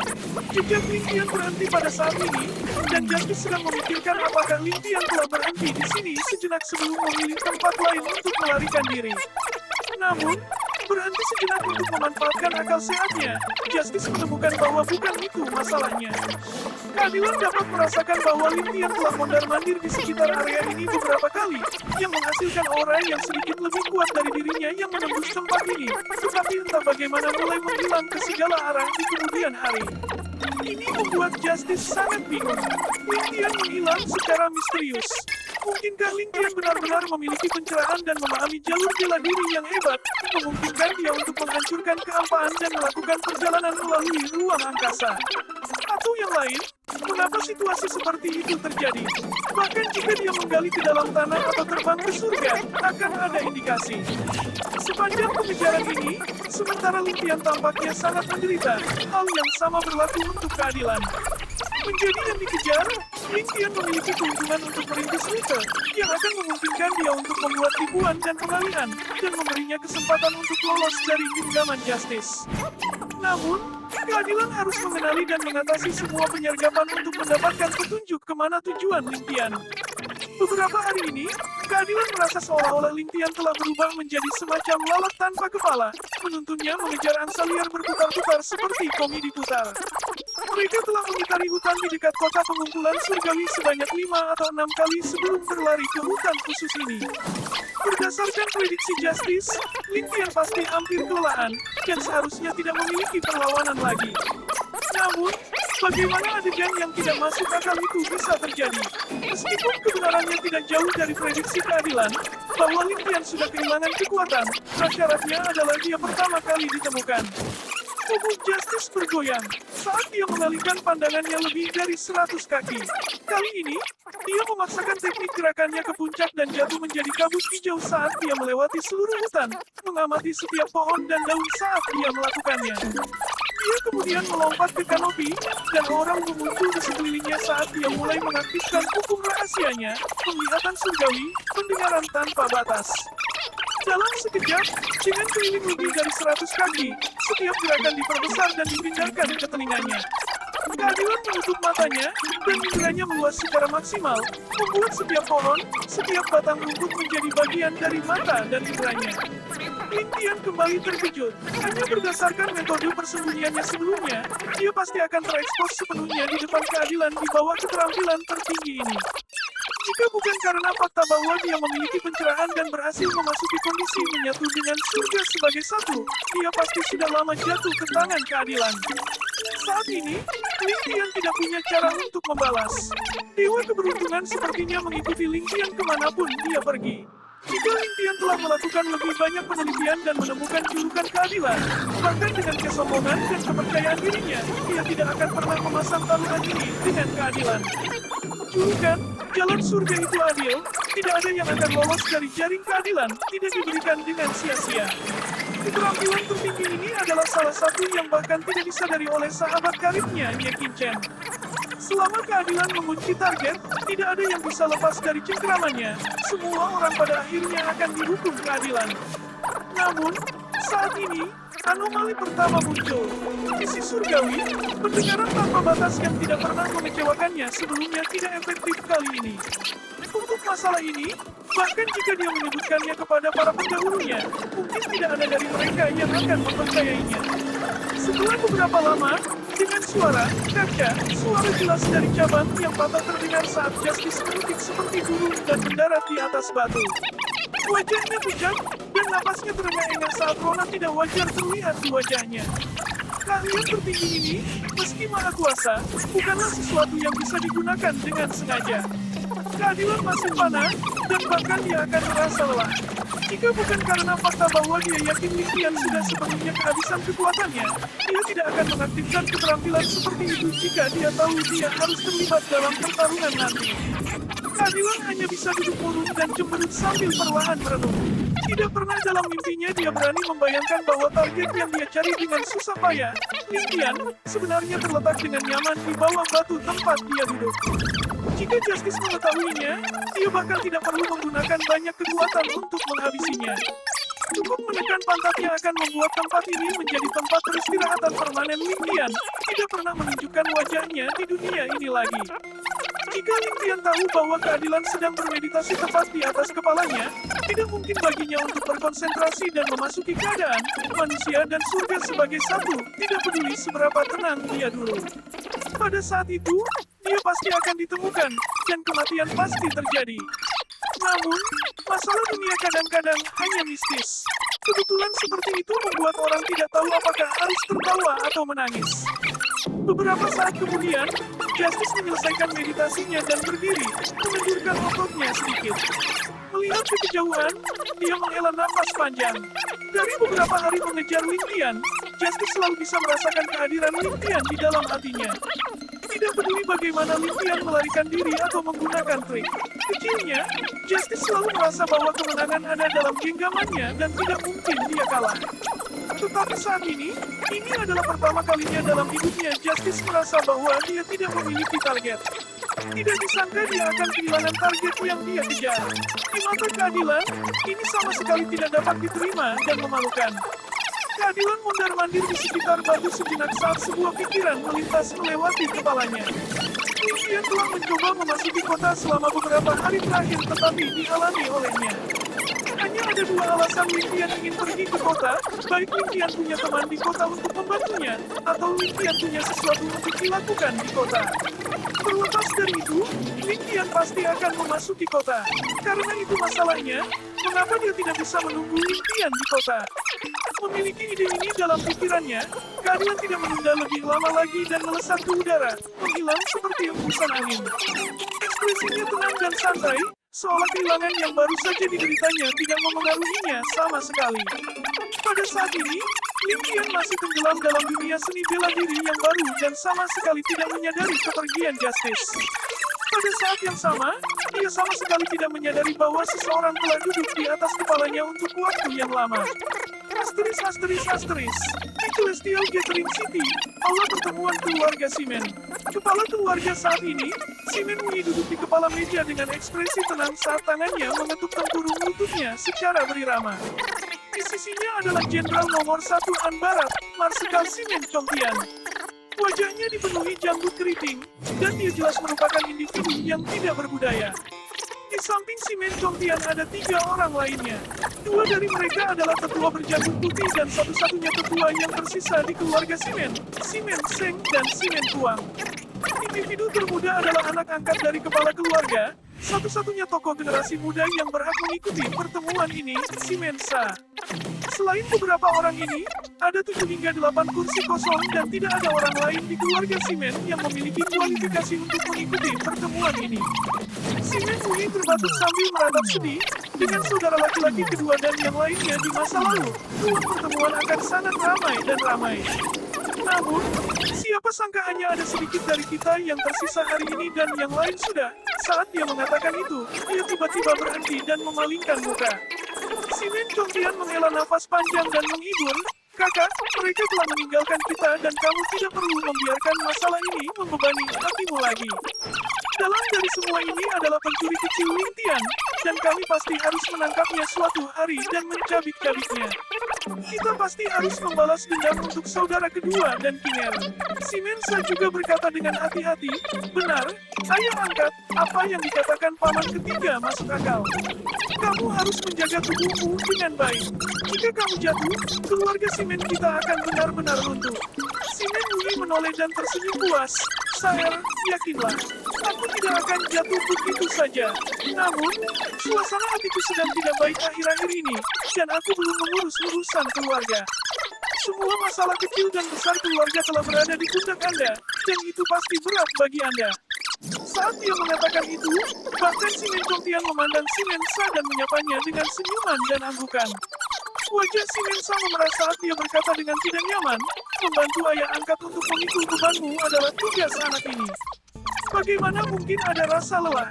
Jejak Lintian berhenti pada saat ini, dan Justice sedang memikirkan apakah Lintian telah berhenti di sini sejenak sebelum memilih tempat lain untuk melarikan diri. Namun, Berhenti sejenak untuk memanfaatkan akal sehatnya. Justice menemukan bahwa bukan itu masalahnya. Keadilan dapat merasakan bahwa Lin telah mondar-mandir di sekitar area ini beberapa kali, yang menghasilkan aura yang sedikit lebih kuat dari dirinya yang menembus tempat ini, tetapi entah bagaimana mulai menghilang ke segala arah di kemudian hari. Ini membuat Justice sangat bingung. Lin menghilang secara misterius. Mungkinkah Lin benar-benar memiliki pencerahan dan memahami jalur bela diri yang hebat, memungkinkan dia untuk menghancurkan kehampaan dan melakukan perjalanan melalui ruang angkasa? Atau yang lain, mengapa situasi seperti itu terjadi? Bahkan jika dia menggali ke dalam tanah atau terbang ke surga, akan ada indikasi. Sepanjang pengejaran ini, sementara Lin tampaknya sangat menderita, hal yang sama berlaku untuk keadilan. Menjadi yang dikejar, Lin memiliki keuntungan untuk merintis rute, yang akan memungkinkan dia untuk membuat tipuan dan pengalihan, dan memberinya kesempatan untuk lolos dari genggaman Justice. Namun, keadilan harus mengenali dan mengatasi semua penyergapan untuk mendapatkan petunjuk kemana tujuan Lin. Beberapa hari ini, keadilan merasa seolah-olah Lin telah berubah menjadi semacam lalat tanpa kepala, menuntunnya mengejar angsa liar berputar-putar seperti komedi putar. Mereka telah mengitari hutan di dekat kota pengumpulan surgawi sebanyak 5 atau 6 kali sebelum berlari ke hutan khusus ini. Berdasarkan prediksi Justice, Lin pasti hampir kelelahan dan seharusnya tidak memiliki perlawanan lagi. Namun, bagaimana adegan yang tidak masuk akal itu bisa terjadi? Meskipun kebenarannya tidak jauh dari prediksi keadilan, bahwa Lin sudah kehilangan kekuatan, prasyaratnya adalah dia pertama kali ditemukan. Tubuh Justice bergoyang saat dia mengalihkan pandangannya lebih dari 100 kaki. Kali ini, dia memaksakan teknik gerakannya ke puncak dan jatuh menjadi kabut hijau saat dia melewati seluruh hutan, mengamati setiap pohon dan daun saat dia melakukannya. Dia kemudian melompat ke kanopi, dan orang muncul di sekelilingnya saat dia mulai mengaktifkan hukum rahasianya, penglihatan surgawi, pendengaran tanpa batas. Dalam sekejap, dengan keliling lebih dari 100 kaki, setiap gerakan diperbesar dan dipindahkan ke telinganya. Keadilan menutup matanya, dan inderanya meluas secara maksimal, membuat setiap pohon, setiap batang rumput menjadi bagian dari mata dan inderanya. Lin kembali terkejut. Hanya berdasarkan metode persembunyiannya sebelumnya, dia pasti akan terekspos sepenuhnya di depan keadilan di bawah keterampilan tertinggi ini. Jika bukan karena fakta bahwa dia memiliki pencerahan dan berhasil memasuki kondisi menyatu dengan surga sebagai satu, dia pasti sudah lama jatuh ke tangan keadilan. Saat ini, Lin tidak punya cara untuk membalas. Dewa keberuntungan sepertinya mengikuti Lin kemanapun dia pergi. Jika Lin telah melakukan lebih banyak penelitian dan menemukan julukan keadilan, bahkan dengan kesombongan dan kepercayaan dirinya, dia tidak akan pernah memasang taruhan ini dengan keadilan. Julukan, jalan surga itu adil, tidak ada yang akan lolos dari jaring keadilan, tidak diberikan dengan sia-sia. Keterampilan tertinggi ini adalah salah satu yang bahkan tidak disadari oleh sahabat karibnya, Ye Qin. Selama keadilan mengunci target, tidak ada yang bisa lepas dari cengkeramannya. Semua orang pada akhirnya akan dihukum keadilan. Namun, saat ini, anomali pertama muncul. Isi surgawi, pendengaran tanpa batas yang tidak pernah mengecewakannya sebelumnya tidak efektif kali ini. Untuk masalah ini, bahkan jika dia menyebutkannya kepada para pendahulunya, mungkin tidak ada dari mereka yang akan mempercayainya. Setelah beberapa lama, dengan suara jelas dari cabang yang patah terdengar saat Justice menukik seperti burung dan mendarat di atas batu. Wajahnya pucat, dan napasnya terengah-engah saat rona tidak wajar terlihat di wajahnya. Keahlian tertinggi ini, meski maha kuasa, bukanlah sesuatu yang bisa digunakan dengan sengaja. Keadilan masih panah, dan bahkan dia akan merasa lelah. Jika bukan karena fakta bahwa dia yakin Lin sudah sepenuhnya kehabisan kekuatannya, dia tidak akan mengaktifkan keterampilan seperti itu jika dia tahu dia harus terlibat dalam pertarungan nanti. Keadilan hanya bisa duduk murung dan cemberut sambil perlahan merenung. Tidak pernah dalam mimpinya dia berani membayangkan bahwa target yang dia cari dengan susah payah, Lin sebenarnya terletak dengan nyaman di bawah batu tempat dia duduk. Jika Justice mengetahuinya, dia bahkan tidak perlu menggunakan banyak kekuatan untuk menghabisinya. Cukup menekan pantatnya akan membuat tempat ini menjadi tempat peristirahatan permanen Lin, tidak pernah menunjukkan wajahnya di dunia ini lagi. Jika Lin tahu bahwa keadilan sedang bermeditasi tepat di atas kepalanya, tidak mungkin baginya untuk berkonsentrasi dan memasuki keadaan manusia dan surga sebagai satu, tidak peduli seberapa tenang dia dulu. Pada saat itu, dia pasti akan ditemukan, dan kematian pasti terjadi. Namun, masalah dunia kadang-kadang hanya mistis. Kebetulan seperti itu membuat orang tidak tahu apakah harus tertawa atau menangis. Beberapa saat kemudian, Justice menyelesaikan meditasinya dan berdiri, menundurkan ototnya sedikit. Melihat ke kejauhan, dia menghela nafas panjang. Dari beberapa hari mengejar Lin, Justice selalu bisa merasakan kehadiran Lin di dalam hatinya. Tidak peduli bagaimana Lin melarikan diri atau menggunakan trik kecilnya, Justice selalu merasa bahwa kemenangan ada dalam genggamannya dan tidak mungkin dia kalah. Tetapi saat ini adalah pertama kalinya dalam hidupnya Justice merasa bahwa dia tidak memiliki target. Tidak disangka dia akan kehilangan target yang dia kejar. Di mata keadilan, ini sama sekali tidak dapat diterima dan memalukan. Keadilan mondar-mandir di sekitar batu sejenak saat sebuah pikiran melintas melewati kepalanya. Lin telah mencoba memasuki kota selama beberapa hari terakhir tetapi dihalangi olehnya. Hanya ada dua alasan Lin ingin pergi ke kota, baik Lin punya teman di kota untuk membantunya, atau Lin punya sesuatu untuk dilakukan di kota. Terlepas dari itu, Lin pasti akan memasuki kota. Karena itu masalahnya, mengapa dia tidak bisa menunggu Lin di kota? Memiliki ide ini dalam pikirannya, keadilan tidak menunda lebih lama lagi dan melesat ke udara, menghilang seperti embusan angin. Ekspresinya tenang dan santai, seolah kehilangan yang baru saja dideritanya tidak memengaruhinya sama sekali. Pada saat ini, Lin masih tenggelam dalam dunia seni bela diri yang baru dan sama sekali tidak menyadari kepergian Justice. Pada saat yang sama, dia sama sekali tidak menyadari bahwa seseorang telah duduk di atas kepalanya untuk waktu yang lama. Asteris. Di Celestial Gathering City, aula pertemuan keluarga Simen. Kepala keluarga saat ini, Simen Wui duduk di kepala meja dengan ekspresi tenang saat tangannya mengetuk tempurung lututnya secara berirama. Di sisinya adalah Jenderal nomor 1 Han Barat, Marsikal Simen Chongtian. Wajahnya dipenuhi janggut keriting, dan dia jelas merupakan individu yang tidak berbudaya. Di samping Simen Chongtian ada 3 orang lainnya. 2 dari mereka adalah tetua berjanggut putih dan satu-satunya tetua yang tersisa di keluarga Simen, Simen Seng dan Simen Tuang. Individu termuda adalah anak angkat dari kepala keluarga, satu-satunya tokoh generasi muda yang berhak mengikuti pertemuan ini, Simen Sa. Selain beberapa orang ini, ada 7 hingga 8 kursi kosong dan tidak ada orang lain di keluarga Simen yang memiliki kualifikasi untuk mengikuti pertemuan ini. Simen Wui terbatuk sambil meratap sedih, dengan saudara laki-laki kedua dan yang lainnya di masa lalu, ruang pertemuan akan sangat ramai dan ramai. Namun, siapa sangka hanya ada sedikit dari kita yang tersisa hari ini dan yang lain sudah. Saat dia mengatakan itu, dia tiba-tiba berhenti dan memalingkan muka. Simen Chongtian menghela nafas panjang dan menghibur, "Kakak, mereka telah meninggalkan kita dan kamu tidak perlu membiarkan masalah ini membebani hatimu lagi. Dalam dari semua ini adalah pencuri kecil Lin, dan kami pasti harus menangkapnya suatu hari dan mencabik-cabiknya. Kita pasti harus membalas dendam untuk saudara kedua dan Kinger." Simen Sa juga berkata dengan hati-hati, "Benar, ayah angkat, apa yang dikatakan paman ketiga masuk akal. Kamu harus menjaga tubuhmu dengan baik. Jika kamu jatuh, keluarga Simen kita akan benar-benar runtuh." Simen Wui menoleh dan tersenyum puas. "Saer, yakinlah, aku tidak akan jatuh begitu saja. Namun, suasana hatiku sedang tidak baik akhir-akhir ini, dan aku belum mengurus urusan keluarga. Semua masalah kecil dan besar keluarga telah berada di pundak Anda, dan itu pasti berat bagi Anda." Saat dia mengatakan itu, bahkan Simen Chongtian memandang Simen Sa dan menyapanya dengan senyuman dan anggukan. Wajah Simen Sa memerah saat dia berkata dengan tidak nyaman, "Membantu ayah angkat untuk memikul bebanmu adalah tugas anak ini. Bagaimana mungkin ada rasa lelah?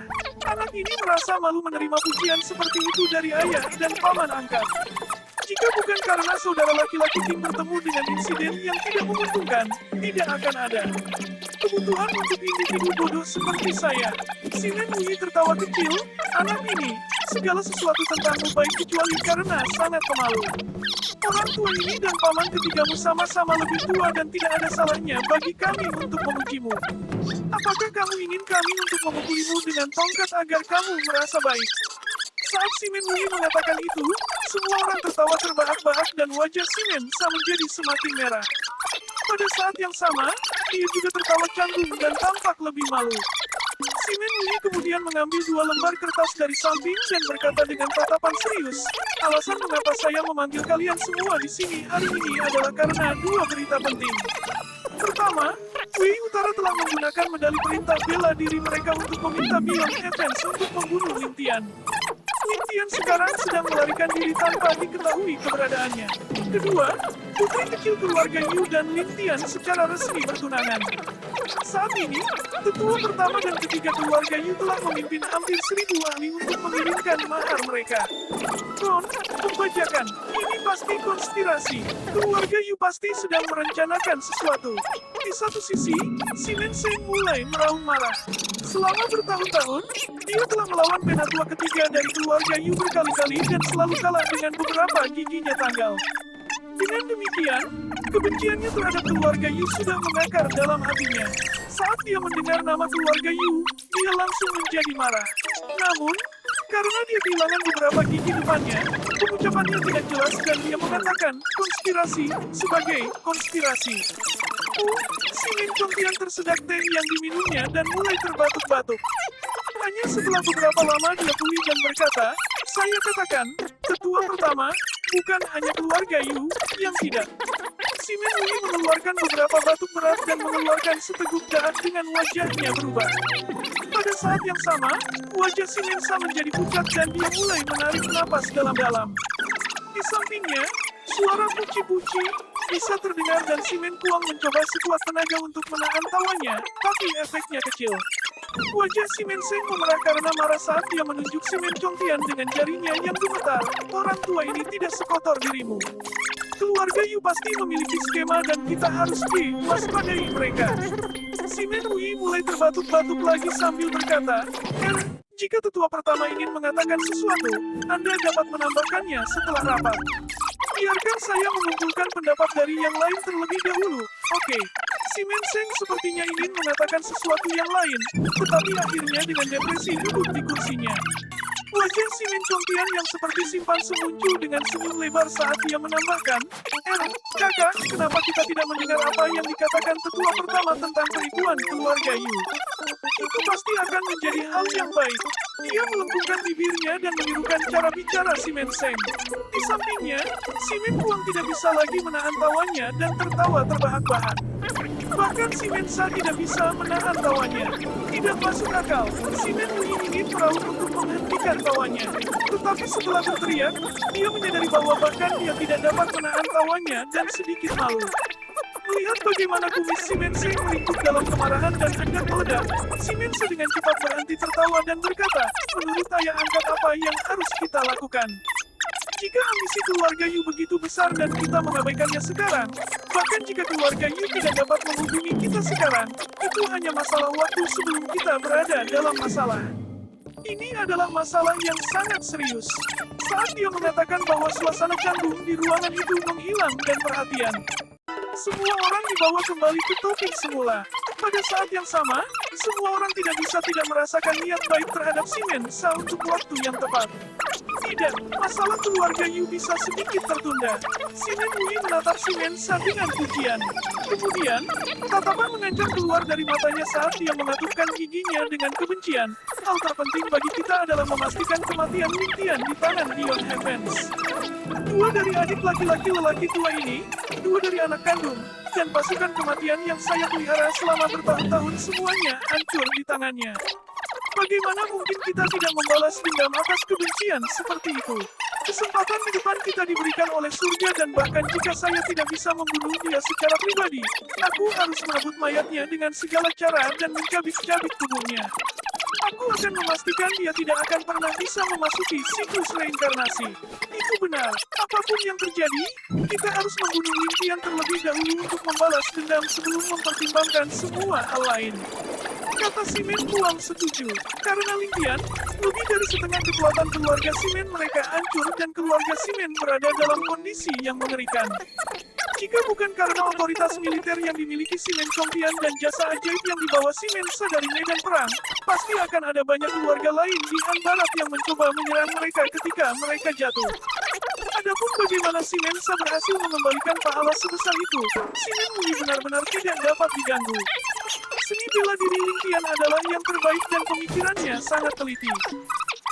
Anak ini merasa malu menerima pujian seperti itu dari ayah dan paman angkat. Jika bukan karena saudara laki-laki Kim bertemu dengan insiden yang tidak menguntungkan, tidak akan ada kebutuhan untuk individu bodoh seperti saya." Simen Wui tertawa kecil, "Anak ini, segala sesuatu tentangmu baik kecuali karena sangat pemalu. Orang tua ini dan paman ketigamu sama-sama lebih tua dan tidak ada salahnya bagi kami untuk memujimu. Apakah kamu ingin kami untuk memukulimu dengan tongkat agar kamu merasa baik? Saat si Menhui mengatakan itu, semua orang tertawa terbahak-bahak dan wajah si Mensa menjadi semakin merah. Pada saat yang sama, dia juga tertawa canggung dan tampak lebih malu. Si Menhui kemudian mengambil 2 lembar kertas dari samping dan berkata dengan tatapan serius, alasan mengapa saya memanggil kalian semua di sini hari ini adalah karena 2 berita penting. Pertama, Wei Utara telah menggunakan medali perintah bela diri mereka untuk meminta Beyond Events untuk membunuh Lintian. Lintian sekarang sedang melarikan diri tanpa diketahui keberadaannya. Kedua, putri kecil keluarga Yu dan Lintian secara resmi bertunangan. Saat ini, tetua pertama dan ketiga keluarga Yu telah memimpin hampir 1000 ahli untuk mengirimkan mahar mereka. Ron, pembajakan, ini pasti konspirasi. Keluarga Yu pasti sedang merencanakan sesuatu. Di satu sisi, si Menseng mulai meraung marah. Selama bertahun-tahun, dia telah melawan penatua ketiga dari keluarga Yu berkali-kali dan selalu kalah dengan beberapa giginya tanggal. Dengan demikian, kebenciannya terhadap keluarga Yu sudah mengakar dalam hatinya. Saat dia mendengar nama keluarga Yu, dia langsung menjadi marah. Namun, karena dia kehilangan beberapa gigi depannya, pengucapannya tidak jelas dan dia mengatakan konspirasi sebagai konspirasi. Si Min Chongtian tersedak teh yang diminumnya dan mulai terbatuk-batuk. Hanya setelah beberapa lama dia pulih dan berkata, saya katakan, tetua pertama, bukan hanya keluarga Yu, yang tidak. Si Menhui mengeluarkan beberapa batuk berat dan mengeluarkan seteguk jahat dengan wajahnya berubah. Pada saat yang sama, wajah si Mensa menjadi pucat dan dia mulai menarik napas dalam-dalam. Di sampingnya, suara puci-puci bisa terdengar dan si Men Kuang mencoba sekuat tenaga untuk menahan tawanya, tapi efeknya kecil. Wajah si Menseng memerah karena marah saat dia menunjuk si Men Chongtian dengan jarinya yang gemetar. Orang tua ini tidak sekotor dirimu. Keluarga Yu pasti memiliki skema dan kita harus diwaspadai mereka. Si Menhui mulai terbatuk-batuk lagi sambil berkata, jika tetua pertama ingin mengatakan sesuatu, Anda dapat menambahkannya setelah rapat. Biarkan saya mengumpulkan pendapat dari yang lain terlebih dahulu. Oke. Si Menseng sepertinya ingin mengatakan sesuatu yang lain, tetapi akhirnya dengan depresi duduk di kursinya. Wajah si Men Chongtian yang seperti simpan muncul dengan senyum lebar saat dia menambahkan, kakak, kenapa kita tidak mendengar apa yang dikatakan tetua pertama tentang penipuan keluarga Yu? Itu pasti akan menjadi hal yang baik. Dia melengkungkan bibirnya dan menirukan cara bicara si Menseng. Di sampingnya, si Men Kuang tidak bisa lagi menahan tawanya dan tertawa terbahak-bahak. Bahkan si Mensa tidak bisa menahan tawanya. Tidak masuk akal, si Menhui ini meraung untuk menghentikan tawanya. Tetapi setelah berteriak, dia menyadari bahwa bahkan dia tidak dapat menahan tawanya dan sedikit malu. Melihat bagaimana kumis si Menseng meringkuk dalam kemarahan dan hendak meledak, si Mensa dengan cepat berhenti tertawa dan berkata, menurut ayah angkat apa yang harus kita lakukan? Jika ambisi keluarga Yu begitu besar dan kita mengabaikannya sekarang, bahkan jika keluarga Yu tidak dapat menghubungi kita sekarang, itu hanya masalah waktu sebelum kita berada dalam masalah. Ini adalah masalah yang sangat serius. Saat dia mengatakan bahwa suasana canggung di ruangan itu menghilang dan perhatian. Semua orang dibawa kembali ke topik semula. Pada saat yang sama, semua orang tidak bisa tidak merasakan niat baik terhadap si Mensa untuk waktu yang tepat. Tidak, masalah keluarga Yu bisa sedikit tertunda. Si Menhui menatap si Mensa dengan pujian. Kemudian, tatapan mengancam keluar dari matanya saat dia mengatupkan giginya dengan kebencian. Hal terpenting bagi kita adalah memastikan kematian Lintian di tangan Beyond Heavens. 2 dari adik laki-laki lelaki tua ini, 2 dari anak kandung, dan pasukan kematian yang saya pelihara selama bertahun-tahun semuanya hancur di tangannya. Bagaimana mungkin kita tidak membalas dendam atas kebencian seperti itu? Kesempatan di depan kita diberikan oleh surga dan bahkan jika saya tidak bisa membunuh dia secara pribadi, aku harus merebut mayatnya dengan segala cara dan mencabik-cabik tubuhnya. Aku akan memastikan dia tidak akan pernah bisa memasuki siklus reinkarnasi. Itu benar. Apapun yang terjadi, kita harus membunuh Lintian terlebih dahulu untuk membalas dendam sebelum mempertimbangkan semua hal lain. Kata Simen Kuang setuju, karena Lingtian, lebih dari setengah kekuatan keluarga Simen mereka hancur dan keluarga Simen berada dalam kondisi yang mengerikan. Jika bukan karena otoritas militer yang dimiliki Simen Chongtian dan jasa ajaib yang dibawa Simen Sa dari medan perang, pasti akan ada banyak keluarga lain di Han Barat yang mencoba menyerang mereka ketika mereka jatuh. Adapun bagaimana Simen Sa berhasil mengembalikan pahala sebesar itu, Simen Wudi benar-benar tidak dapat diganggu. Seni bela diri Lingtian adalah yang terbaik dan pemikirannya sangat teliti.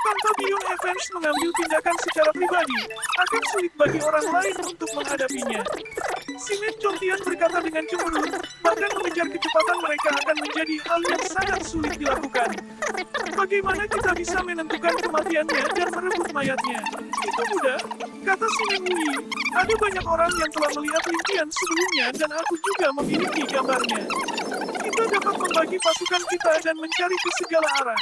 Tanpa Beyond Events mengambil tindakan secara pribadi, akan sulit bagi orang lain untuk menghadapinya. Simen Chongtian berkata dengan cemberut, bahkan mengejar kecepatan mereka akan menjadi hal yang sangat sulit dilakukan. Bagaimana kita bisa menentukan kematiannya dan merebut mayatnya? Itu mudah, kata Simen Wudi. Ada banyak orang yang telah melihat Lingtian sebelumnya dan aku juga memiliki gambarnya. Kita dapat membagi pasukan kita dan mencari ke segala arah.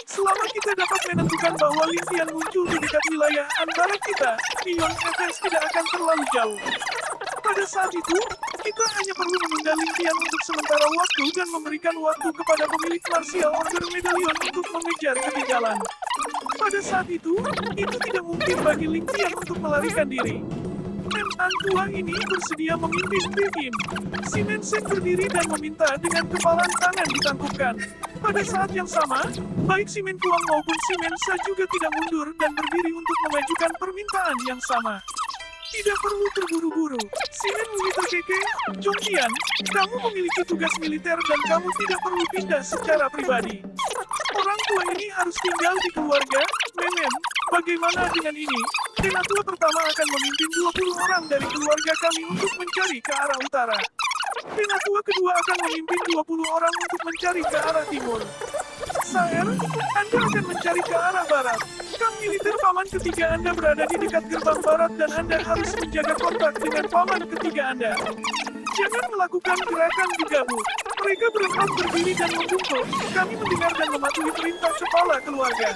Selama kita dapat menentukan bahwa Lingtian muncul di dekat wilayah antara kita, Beyond Events tidak akan terlalu jauh. Pada saat itu, kita hanya perlu menunda Lingtian untuk sementara waktu dan memberikan waktu kepada pemilik Martial Order Medallion untuk mengejar ketinggalan. Pada saat itu tidak mungkin bagi Lingtian untuk melarikan diri. Mentan tua ini bersedia memimpin tim. Simen Seng berdiri dan meminta dengan kepalan tangan ditangkupkan. Pada saat yang sama, baik Simen Kuang maupun Simen Sa juga tidak mundur dan berdiri untuk mengajukan permintaan yang sama. Tidak perlu terburu-buru. Simen Wudi terkekeh, Chongtian, kamu memiliki tugas militer dan kamu tidak perlu pindah secara pribadi. Orang tua ini harus tinggal di keluarga, Memen. Bagaimana dengan ini? Penatua pertama akan memimpin 20 orang dari keluarga kami untuk mencari ke arah utara. Penatua kedua akan memimpin 20 orang untuk mencari ke arah timur. Saer, Anda akan mencari ke arah barat. Kang militer paman ketiga Anda berada di dekat gerbang barat dan Anda harus menjaga kontak dengan paman ketiga Anda. Jangan melakukan gerakan gegabah. Mereka berempat berdiri dan membungkuk. Kami mendengar dan mematuhi perintah kepala keluarga.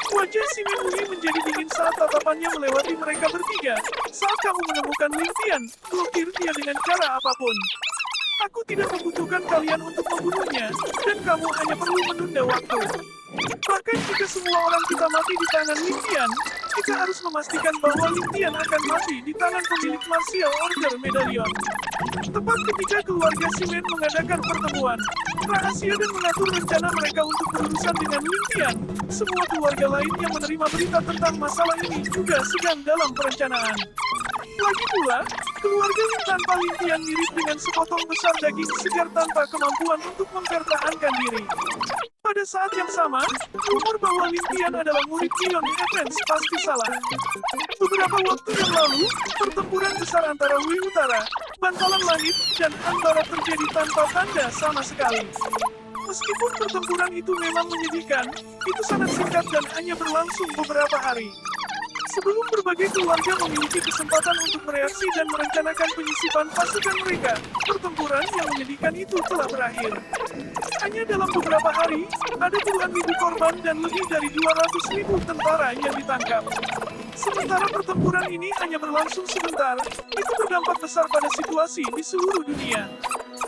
Wajah Simen Wudi menjadi dingin saat tatapannya melewati mereka bertiga. Saat kamu menemukan Lingtian, blokir dia dengan cara apapun. Aku tidak membutuhkan kalian untuk membunuhnya, dan kamu hanya perlu menunda waktu. Bahkan jika semua orang kita mati di tangan Lingtian, kita harus memastikan bahwa Lingtian akan mati di tangan pemilik Martial Order Medallion. Tepat ketika keluarga Simen mengadakan pertemuan, rahasia dan mengatur rencana mereka untuk berurusan dengan Lingtian, semua keluarga lain yang menerima berita tentang masalah ini juga sedang dalam perencanaan. Lagi pula, keluarga Ling tanpa Lingtian mirip dengan sepotong besar daging segar tanpa kemampuan untuk mempertahankan diri. Pada saat yang sama, rumor bahwa Lingtian adalah murid Beyond Events pasti salah. Beberapa waktu yang lalu, pertempuran besar antara Wei Utara, Bantalan Langit, dan Han Barat terjadi tanpa tanda sama sekali. Meskipun pertempuran itu memang menyedihkan, itu sangat singkat dan hanya berlangsung beberapa hari. Sebelum berbagai keluarga memiliki kesempatan untuk bereaksi dan merencanakan penyisipan pasukan mereka, pertempuran yang menyedihkan itu telah berakhir. Hanya dalam beberapa hari, ada puluhan ribu korban dan lebih dari 200.000 tentara yang ditangkap. Sementara pertempuran ini hanya berlangsung sebentar, itu berdampak besar pada situasi di seluruh dunia.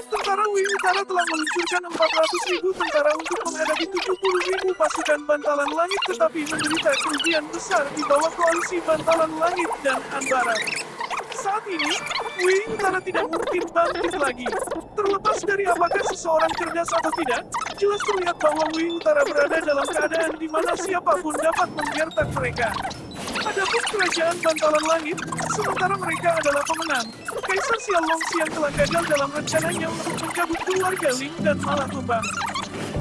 Tentara Wei Utara telah meluncurkan 400.000 tentara untuk menghadapi 70.000 pasukan Bantalan Langit tetapi menderita kerugian besar di bawah koalisi Bantalan Langit dan Han Barat. Saat ini, Wei Utara tidak mungkin bangkit lagi. Terlepas dari apakah seseorang cerdas atau tidak, jelas terlihat bahwa Wei Utara berada dalam keadaan di mana siapapun dapat menggertak mereka. Adapun kerajaan Bantalan Langit, sementara mereka adalah pemenang. Kaisar Xiaolongxiang telah gagal dalam rencananya untuk mencabut keluarga Ling dan malah tumbang.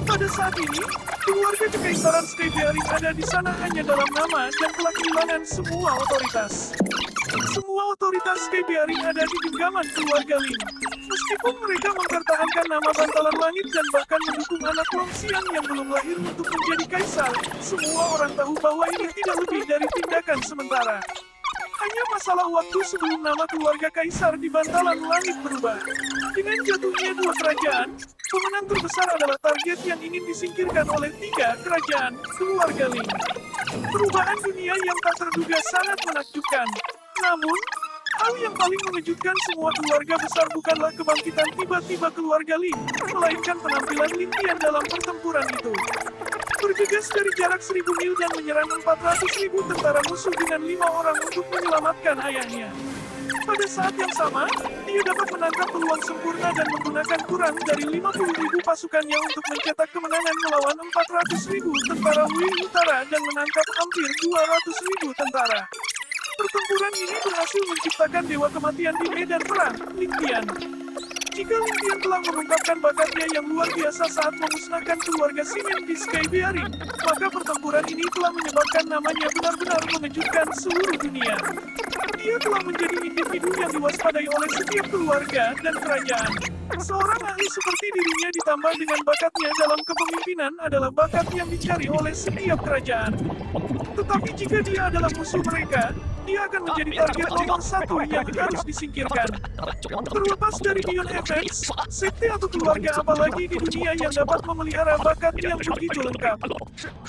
Pada saat ini, keluarga Kekaisaran Sky Bearing ada di sana hanya dalam nama dan telah kehilangan semua otoritas. Semua otoritas Sky Bearing ada di genggaman keluarga Ling. Meskipun mereka mempertahankan nama Bantalan Langit dan bahkan mendukung anak Longxiang yang belum lahir untuk menjadi kaisar, semua orang tahu bahwa ini tidak lebih dari tindakan sementara. Hanya masalah waktu sebelum nama keluarga kaisar di Bantalan Langit berubah. Dengan jatuhnya dua kerajaan, pemenang terbesar adalah target yang ingin disingkirkan oleh tiga kerajaan keluarga Ling. Perubahan dunia yang tak terduga sangat menakjubkan. Namun, hal Hal yang paling mengejutkan semua keluarga besar bukanlah kebangkitan tiba-tiba keluarga Ling, melainkan penampilan Ling Qian dalam pertempuran itu. Bergegas dari jarak 1000 mil dan menyerang 400.000 tentara musuh dengan 5 orang untuk menyelamatkan ayahnya. Pada saat yang sama, dia dapat menangkap peluang sempurna dan menggunakan kurang dari 50.000 pasukannya untuk mencetak kemenangan melawan 400.000 tentara Wei Utara dan menangkap hampir 200.000 tentara. Pertempuran ini berhasil menciptakan dewa kematian di medan perang, Ling Qian. Jika Ling Qian telah mengungkapkan bakatnya yang luar biasa saat memusnahkan keluarga Simen di Sky Bearing, maka pertempuran ini telah menyebabkan namanya benar-benar mengejutkan seluruh dunia. Dia telah menjadi individu yang diwaspadai oleh setiap keluarga dan kerajaan. Seorang ahli seperti dirinya ditambah dengan bakatnya dalam kepemimpinan adalah bakat yang dicari oleh setiap kerajaan. Tetapi jika dia adalah musuh mereka, dia akan menjadi target nomor 1 yang harus disingkirkan. Terlepas dari Beyond Heavens, sekte atau keluarga apalagi di dunia yang dapat memelihara bakat yang begitu lengkap.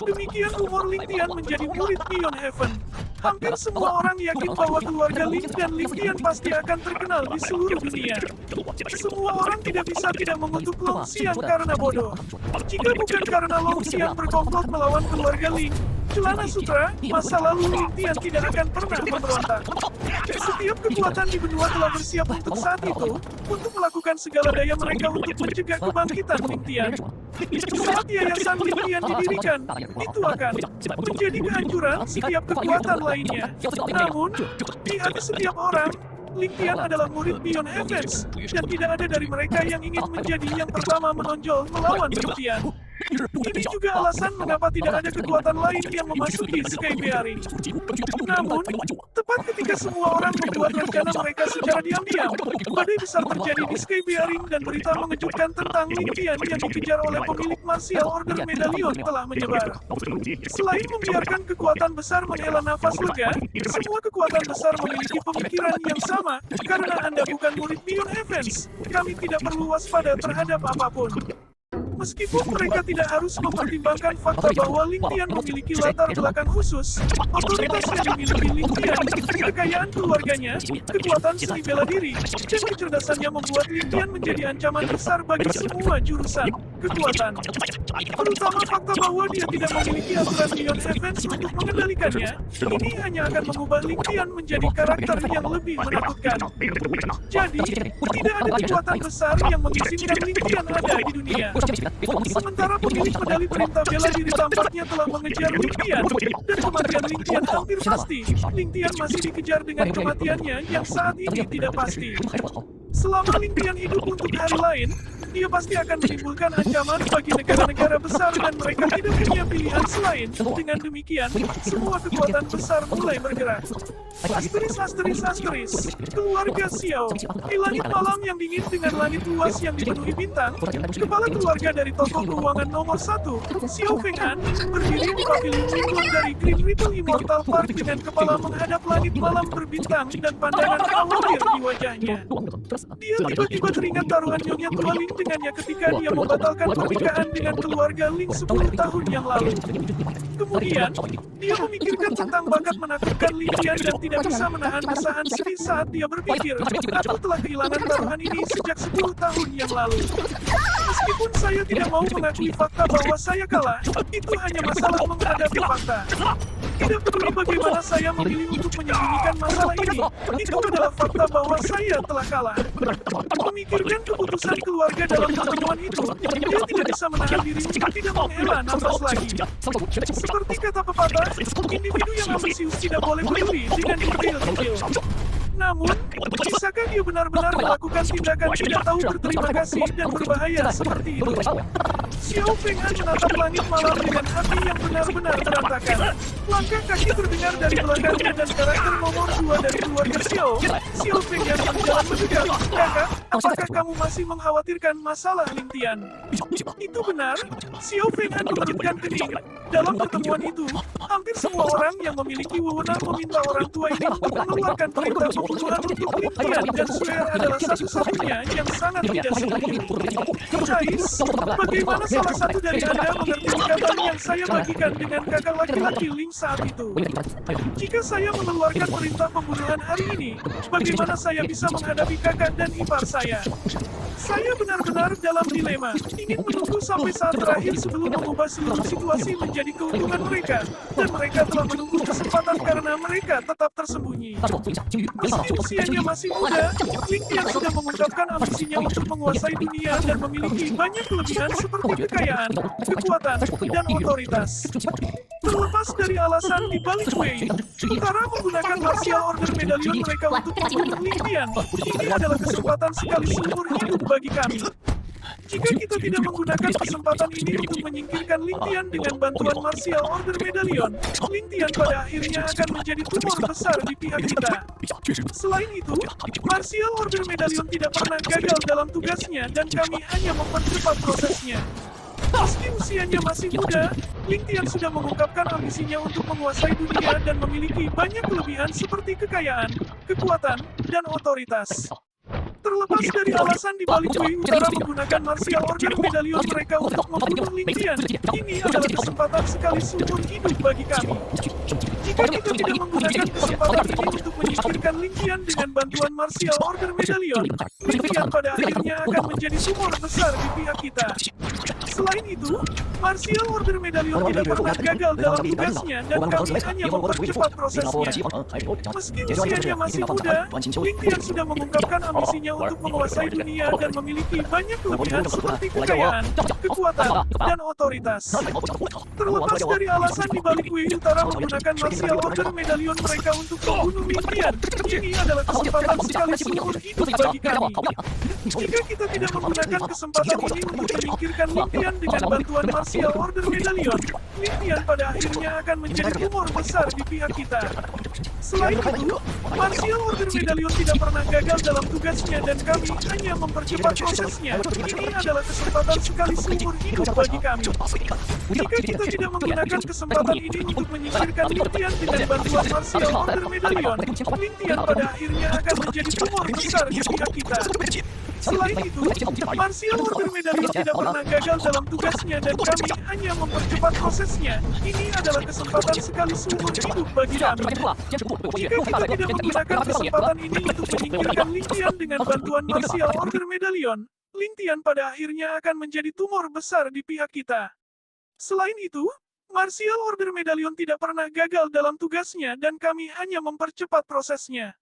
Demikian umur Ling Qian menjadi murid Beyond Heaven. Hampir semua orang yakin bahwa keluarga Ling dan Ling Qian pasti akan terkenal di seluruh dunia. Semua orang tidak bisa tidak mengutuk Long Xian karena bodoh. Jika bukan karena Long Xian berkomplot melawan keluarga Ling, Celana Sutra, masa lalu Ling Qian tidak akan pernah memberontak. Setiap kekuatan di benua telah bersiap untuk saat itu, untuk melakukan segala daya mereka untuk mencegah kebangkitan Ling Qian. Saat yayasan Ling Qian didirikan, itu akan menjadi kehancuran setiap kekuatan lainnya. Namun, di hati setiap orang, Ling Qian adalah murid Beyond Heavens, dan tidak ada dari mereka yang ingin menjadi yang pertama menonjol melawan Ling Qian. Ini juga alasan mengapa tidak ada kekuatan lain yang memasuki Sky Bearing. Namun, tepat ketika semua orang membuat rencana mereka secara diam-diam, badai besar terjadi di Sky Bearing dan berita mengejutkan tentang Ling Qian yang dikejar oleh pemilik Martial Order Medallion telah menyebar. Selain membiarkan kekuatan besar menghela nafas lega, semua kekuatan besar memiliki pemikiran yang sama. Karena Anda bukan murid Beyond Heavens, kami tidak perlu waspada terhadap apapun. Meskipun mereka tidak harus mempertimbangkan fakta bahwa Ling Qian memiliki latar belakang khusus, otoritas yang dimiliki Ling Qian, kekayaan keluarganya, kekuatan seni bela diri, dan kecerdasannya membuat Ling Qian menjadi ancaman besar bagi semua jurusan kekuatan. Terutama fakta bahwa dia tidak memiliki aturan Beyond Heavens untuk mengendalikannya, ini hanya akan mengubah Ling Qian menjadi karakter yang lebih menakutkan. Jadi, tidak ada kekuatan besar yang mengizinkan Ling Qian ada di dunia. Sementara pemilik medali perintah bela diri tampaknya telah mengejar Ling Qian, dan kematian Ling Qian hampir pasti. Ling Qian masih dikejar dengan kematiannya yang saat ini tidak pasti. Selama Ling Qian hidup untuk hari lain, dia pasti akan menimbulkan ancaman bagi negara-negara besar dan mereka tidak punya pilihan selain. Dengan demikian, semua kekuatan besar mulai bergerak. Asteris. Keluarga Xiao. Di langit malam yang dingin dengan langit luas yang dipenuhi bintang, kepala keluarga dari toko keuangan nomor 1, Xiao Fenghan, berdiri di pavilion Winglong dari Green Ripple Immortal Park dengan kepala menghadap langit malam berbintang dan pandangan khawatir di wajahnya. Dia tiba-tiba teringat taruhan Nyonya Tua Ling dengannya ketika dia membatalkan pernikahan dengan keluarga Ling 10 tahun yang lalu. Kemudian, dia memikirkan tentang bakat menakutkan Ling Qian dan tidak bisa menahan kesahan sedih saat dia berpikir, aku telah kehilangan taruhan ini sejak 10 tahun yang lalu. Meskipun saya tidak mau mengakui fakta bahwa saya kalah, itu hanya masalah menghadapi fakta. Tidak peduli bagaimana saya memilih untuk menyembunyikan masalah ini, itu adalah fakta bahwa saya telah kalah. Memikirkan keputusan keluarga dalam pertemuan itu, dia tidak bisa menahan diri untuk tidak menghela nafas lagi. Seperti kata pepatah, individu yang ambisius tidak boleh peduli dengan detail-detail. Namun, bisakah dia benar-benar melakukan tindakan tidak tahu berterima kasih dan berbahaya seperti itu? Xiao Fenghan menatap langit malam dengan hati yang benar-benar berantakan. Langkah kaki terdengar dari belakangnya dan karakter nomor 2 dari keluarga Xiao. Xiao Fenghan berjalan mendekat. Kakak, Apakah kamu masih mengkhawatirkan masalah Ling Tian? Itu benar, Xiao Fenghan mengerutkan kening. Dalam pertemuan itu, hampir semua orang yang memiliki wewenang meminta orang tua ini untuk mengeluarkan perintah pembunuhan untuk Ling Tian dan Suer adalah satu-satunya yang sangat tidak setuju. Guys, bagaimana salah satu dari Anda mengerti ungkapan yang saya bagikan dengan kakak laki-laki Ling saat itu? Jika saya mengeluarkan perintah pembunuhan hari ini, bagaimana saya bisa menghadapi kakak dan ipar saya? Saya benar-benar dalam dilema, ingin menunggu sampai saat terakhir sebelum mengubah seluruh situasi menjadi keuntungan mereka, dan mereka telah menunggu kesempatan karena mereka tetap tersembunyi. Meski usianya masih muda, Ling Tian sudah mengungkapkan ambisinya untuk menguasai dunia dan memiliki banyak kelebihan seperti kekayaan, kekuatan, dan otoritas. Terlepas dari alasan di balik Wei, Utara menggunakan martial order medalion mereka untuk membunuh Ling Tian. Ini adalah kesempatan sekali seumur hidup bagi kami. Jika kita tidak menggunakan kesempatan ini untuk menyingkirkan Ling Tian dengan bantuan martial order medalion, Ling Tian pada akhirnya akan menjadi tumor besar di pihak kita. Selain itu, martial order medalion tidak pernah gagal dalam tugasnya dan kami hanya mempercepat prosesnya. Meski usianya masih muda, Ling Tian sudah mengungkapkan ambisinya untuk menguasai dunia dan memiliki banyak kelebihan seperti kekayaan, kekuatan, dan otoritas. Terlepas dari alasan di balik Wei Utara menggunakan martial order medalion mereka untuk membunuh Ling Tian, ini adalah kesempatan sekali seumur hidup bagi kami. Jika kita tidak menggunakan kesempatan ini untuk menyingkirkan Ling Tian dengan bantuan martial order medalion, Ling Tian pada akhirnya akan menjadi tumor besar di pihak kita. Selain itu, martial order medalion tidak pernah gagal dalam tugasnya dan kami hanya mempercepat prosesnya. Meski usianya masih muda, Ling Tian sudah mengungkapkan ambisinya untuk menguasai dunia dan memiliki banyak kelebihan seperti kekayaan, kekuatan, dan otoritas. Terlepas dari alasan di balik Wei Utara menggunakan martial order medalion mereka untuk membunuh Ling Tian, ini adalah kesempatan sekali seumur hidup bagi kami. Jika kita tidak menggunakan kesempatan ini untuk menyingkirkan Ling Tian dengan bantuan martial order medalion, Ling Tian pada akhirnya akan menjadi tumor besar di pihak kita. Selain itu, martial order medalion tidak pernah gagal dalam tugasnya dan kami hanya mempercepat prosesnya. Ini adalah kesempatan sekali seumur hidup bagi kami. Jika kita tidak menggunakan kesempatan ini untuk menyingkirkan Ling Tian dengan bantuan martial order medalion, Ling Tian pada akhirnya akan menjadi tumor besar di pihak kita. Selain itu, martial order medalion tidak pernah gagal dalam tugasnya dan kami hanya mempercepat prosesnya. Ini adalah kesempatan sekali seumur hidup bagi kami. Jika kita tidak menggunakan kesempatan ini untuk menyingkirkan Ling Tian dengan bantuan martial order medalion, Ling Tian pada akhirnya akan menjadi tumor besar di pihak kita. Selain itu, martial order medalion tidak pernah gagal dalam tugasnya dan kami hanya mempercepat prosesnya.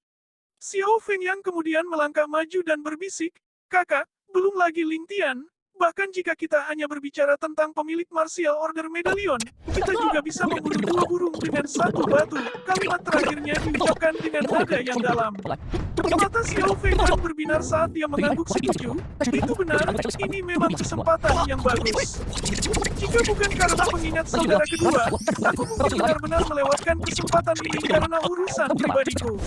Xiao Fengyang kemudian melangkah maju dan berbisik, "Kakak, belum lagi Ling Tian. Bahkan jika kita hanya berbicara tentang pemilik martial order medalion, kita juga bisa membunuh dua burung dengan satu batu." Kalimat terakhirnya diucapkan dengan nada yang dalam. Mata Xiao Fenghan berbinar saat dia mengangguk setuju. Itu benar, ini memang kesempatan yang bagus. Jika bukan karena pengingat saudara kedua, aku mungkin benar-benar melewatkan kesempatan ini karena urusan pribadiku.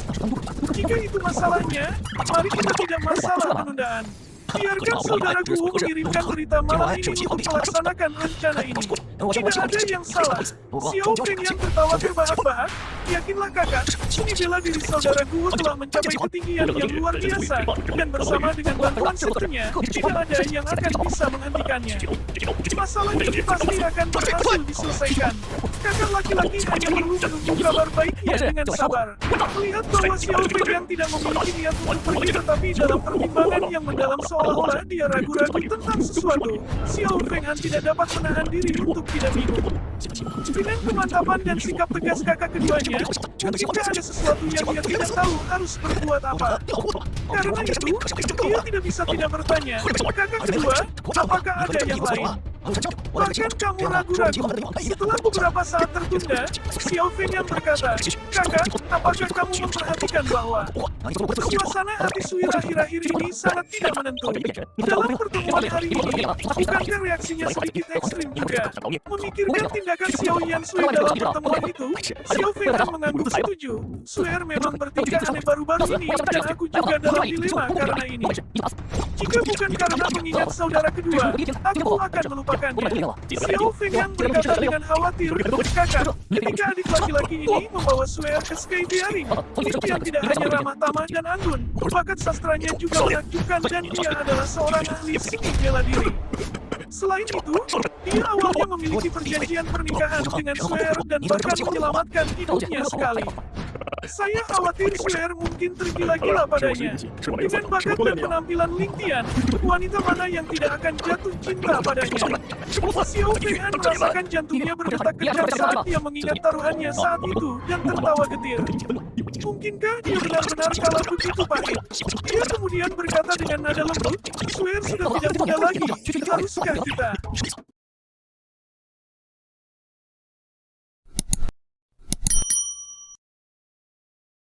Jika itu masalahnya, mari kita tidak masalah penundaan. Biarkan saudara Guo mengirimkan berita malam ini untuk melaksanakan rencana ini. Tidak ada yang salah. Xiao Fengyang tertawa terbahak-bahak. Yakinlah kakak, ini bela diri saudara Guo telah mencapai ketinggian yang luar biasa, dan bersama dengan bantuan seternya, tidak ada yang akan bisa menghentikannya. Masalah ini pasti akan berhasil diselesaikan. Kakak laki-laki hanya perlu menunggu kabar baiknya dengan sabar. Melihat bahwa Xiao Fengyang tidak memiliki niat untuk pergi tetapi dalam pertimbangan yang mendalam seolah-olah dia ragu-ragu tentang sesuatu, Xiao Fenghan tidak dapat menahan diri untuk tidak bingung. Dengan kemantapan dan sikap tegas kakak keduanya, mungkinkah ada sesuatu yang dia tidak tahu harus berbuat apa? Karena itu, dia tidak bisa tidak bertanya, kakak kedua, apakah ada yang lain? Bahkan kamu ragu-ragu. Setelah beberapa saat tertunda, Xiao Feng yang berkata, "Kakak, apakah kamu memperhatikan bahwa suasana hati Sui akhir-akhir ini sangat tidak menentu? Dalam pertemuan hari ini, bukankah reaksinya sedikit ekstrim juga? Memikirkan tindakan Xiao Yan Sui dalam pertemuan itu, Xiao Feng mengangguk setuju. Suer memang bertingkah aneh baru-baru ini, dan aku juga dalam dilema karena ini. Jika bukan karena mengingat saudara kedua, aku akan melupakannya." Xiao Feng yang berkata dengan khawatir, "Kakak, ketika adik laki-laki ini membawa Suer ke Sky Daring, yang tidak hanya ramah tamah dan anggun, bakat sastranya juga menakjubkan dan dia adalah seorang ahli seni bela diri. Selain itu, dia awalnya memiliki perjanjian pernikahan dengan Suer dan bahkan menyelamatkan hidupnya sekali. Saya khawatir Suer mungkin tergila-gila padanya. Dengan bakat dan penampilan Ling Tian, wanita mana yang tidak akan jatuh cinta padanya?" Xiao Feng merasakan jantungnya berdetak kencang saat dia mengingat taruhannya saat itu dan tertawa getir. Mungkinkah dia benar-benar kalah begitu pahit? Dia kemudian berkata dengan nada lembut, "Suer sudah tidak muda lagi. Haruskah kita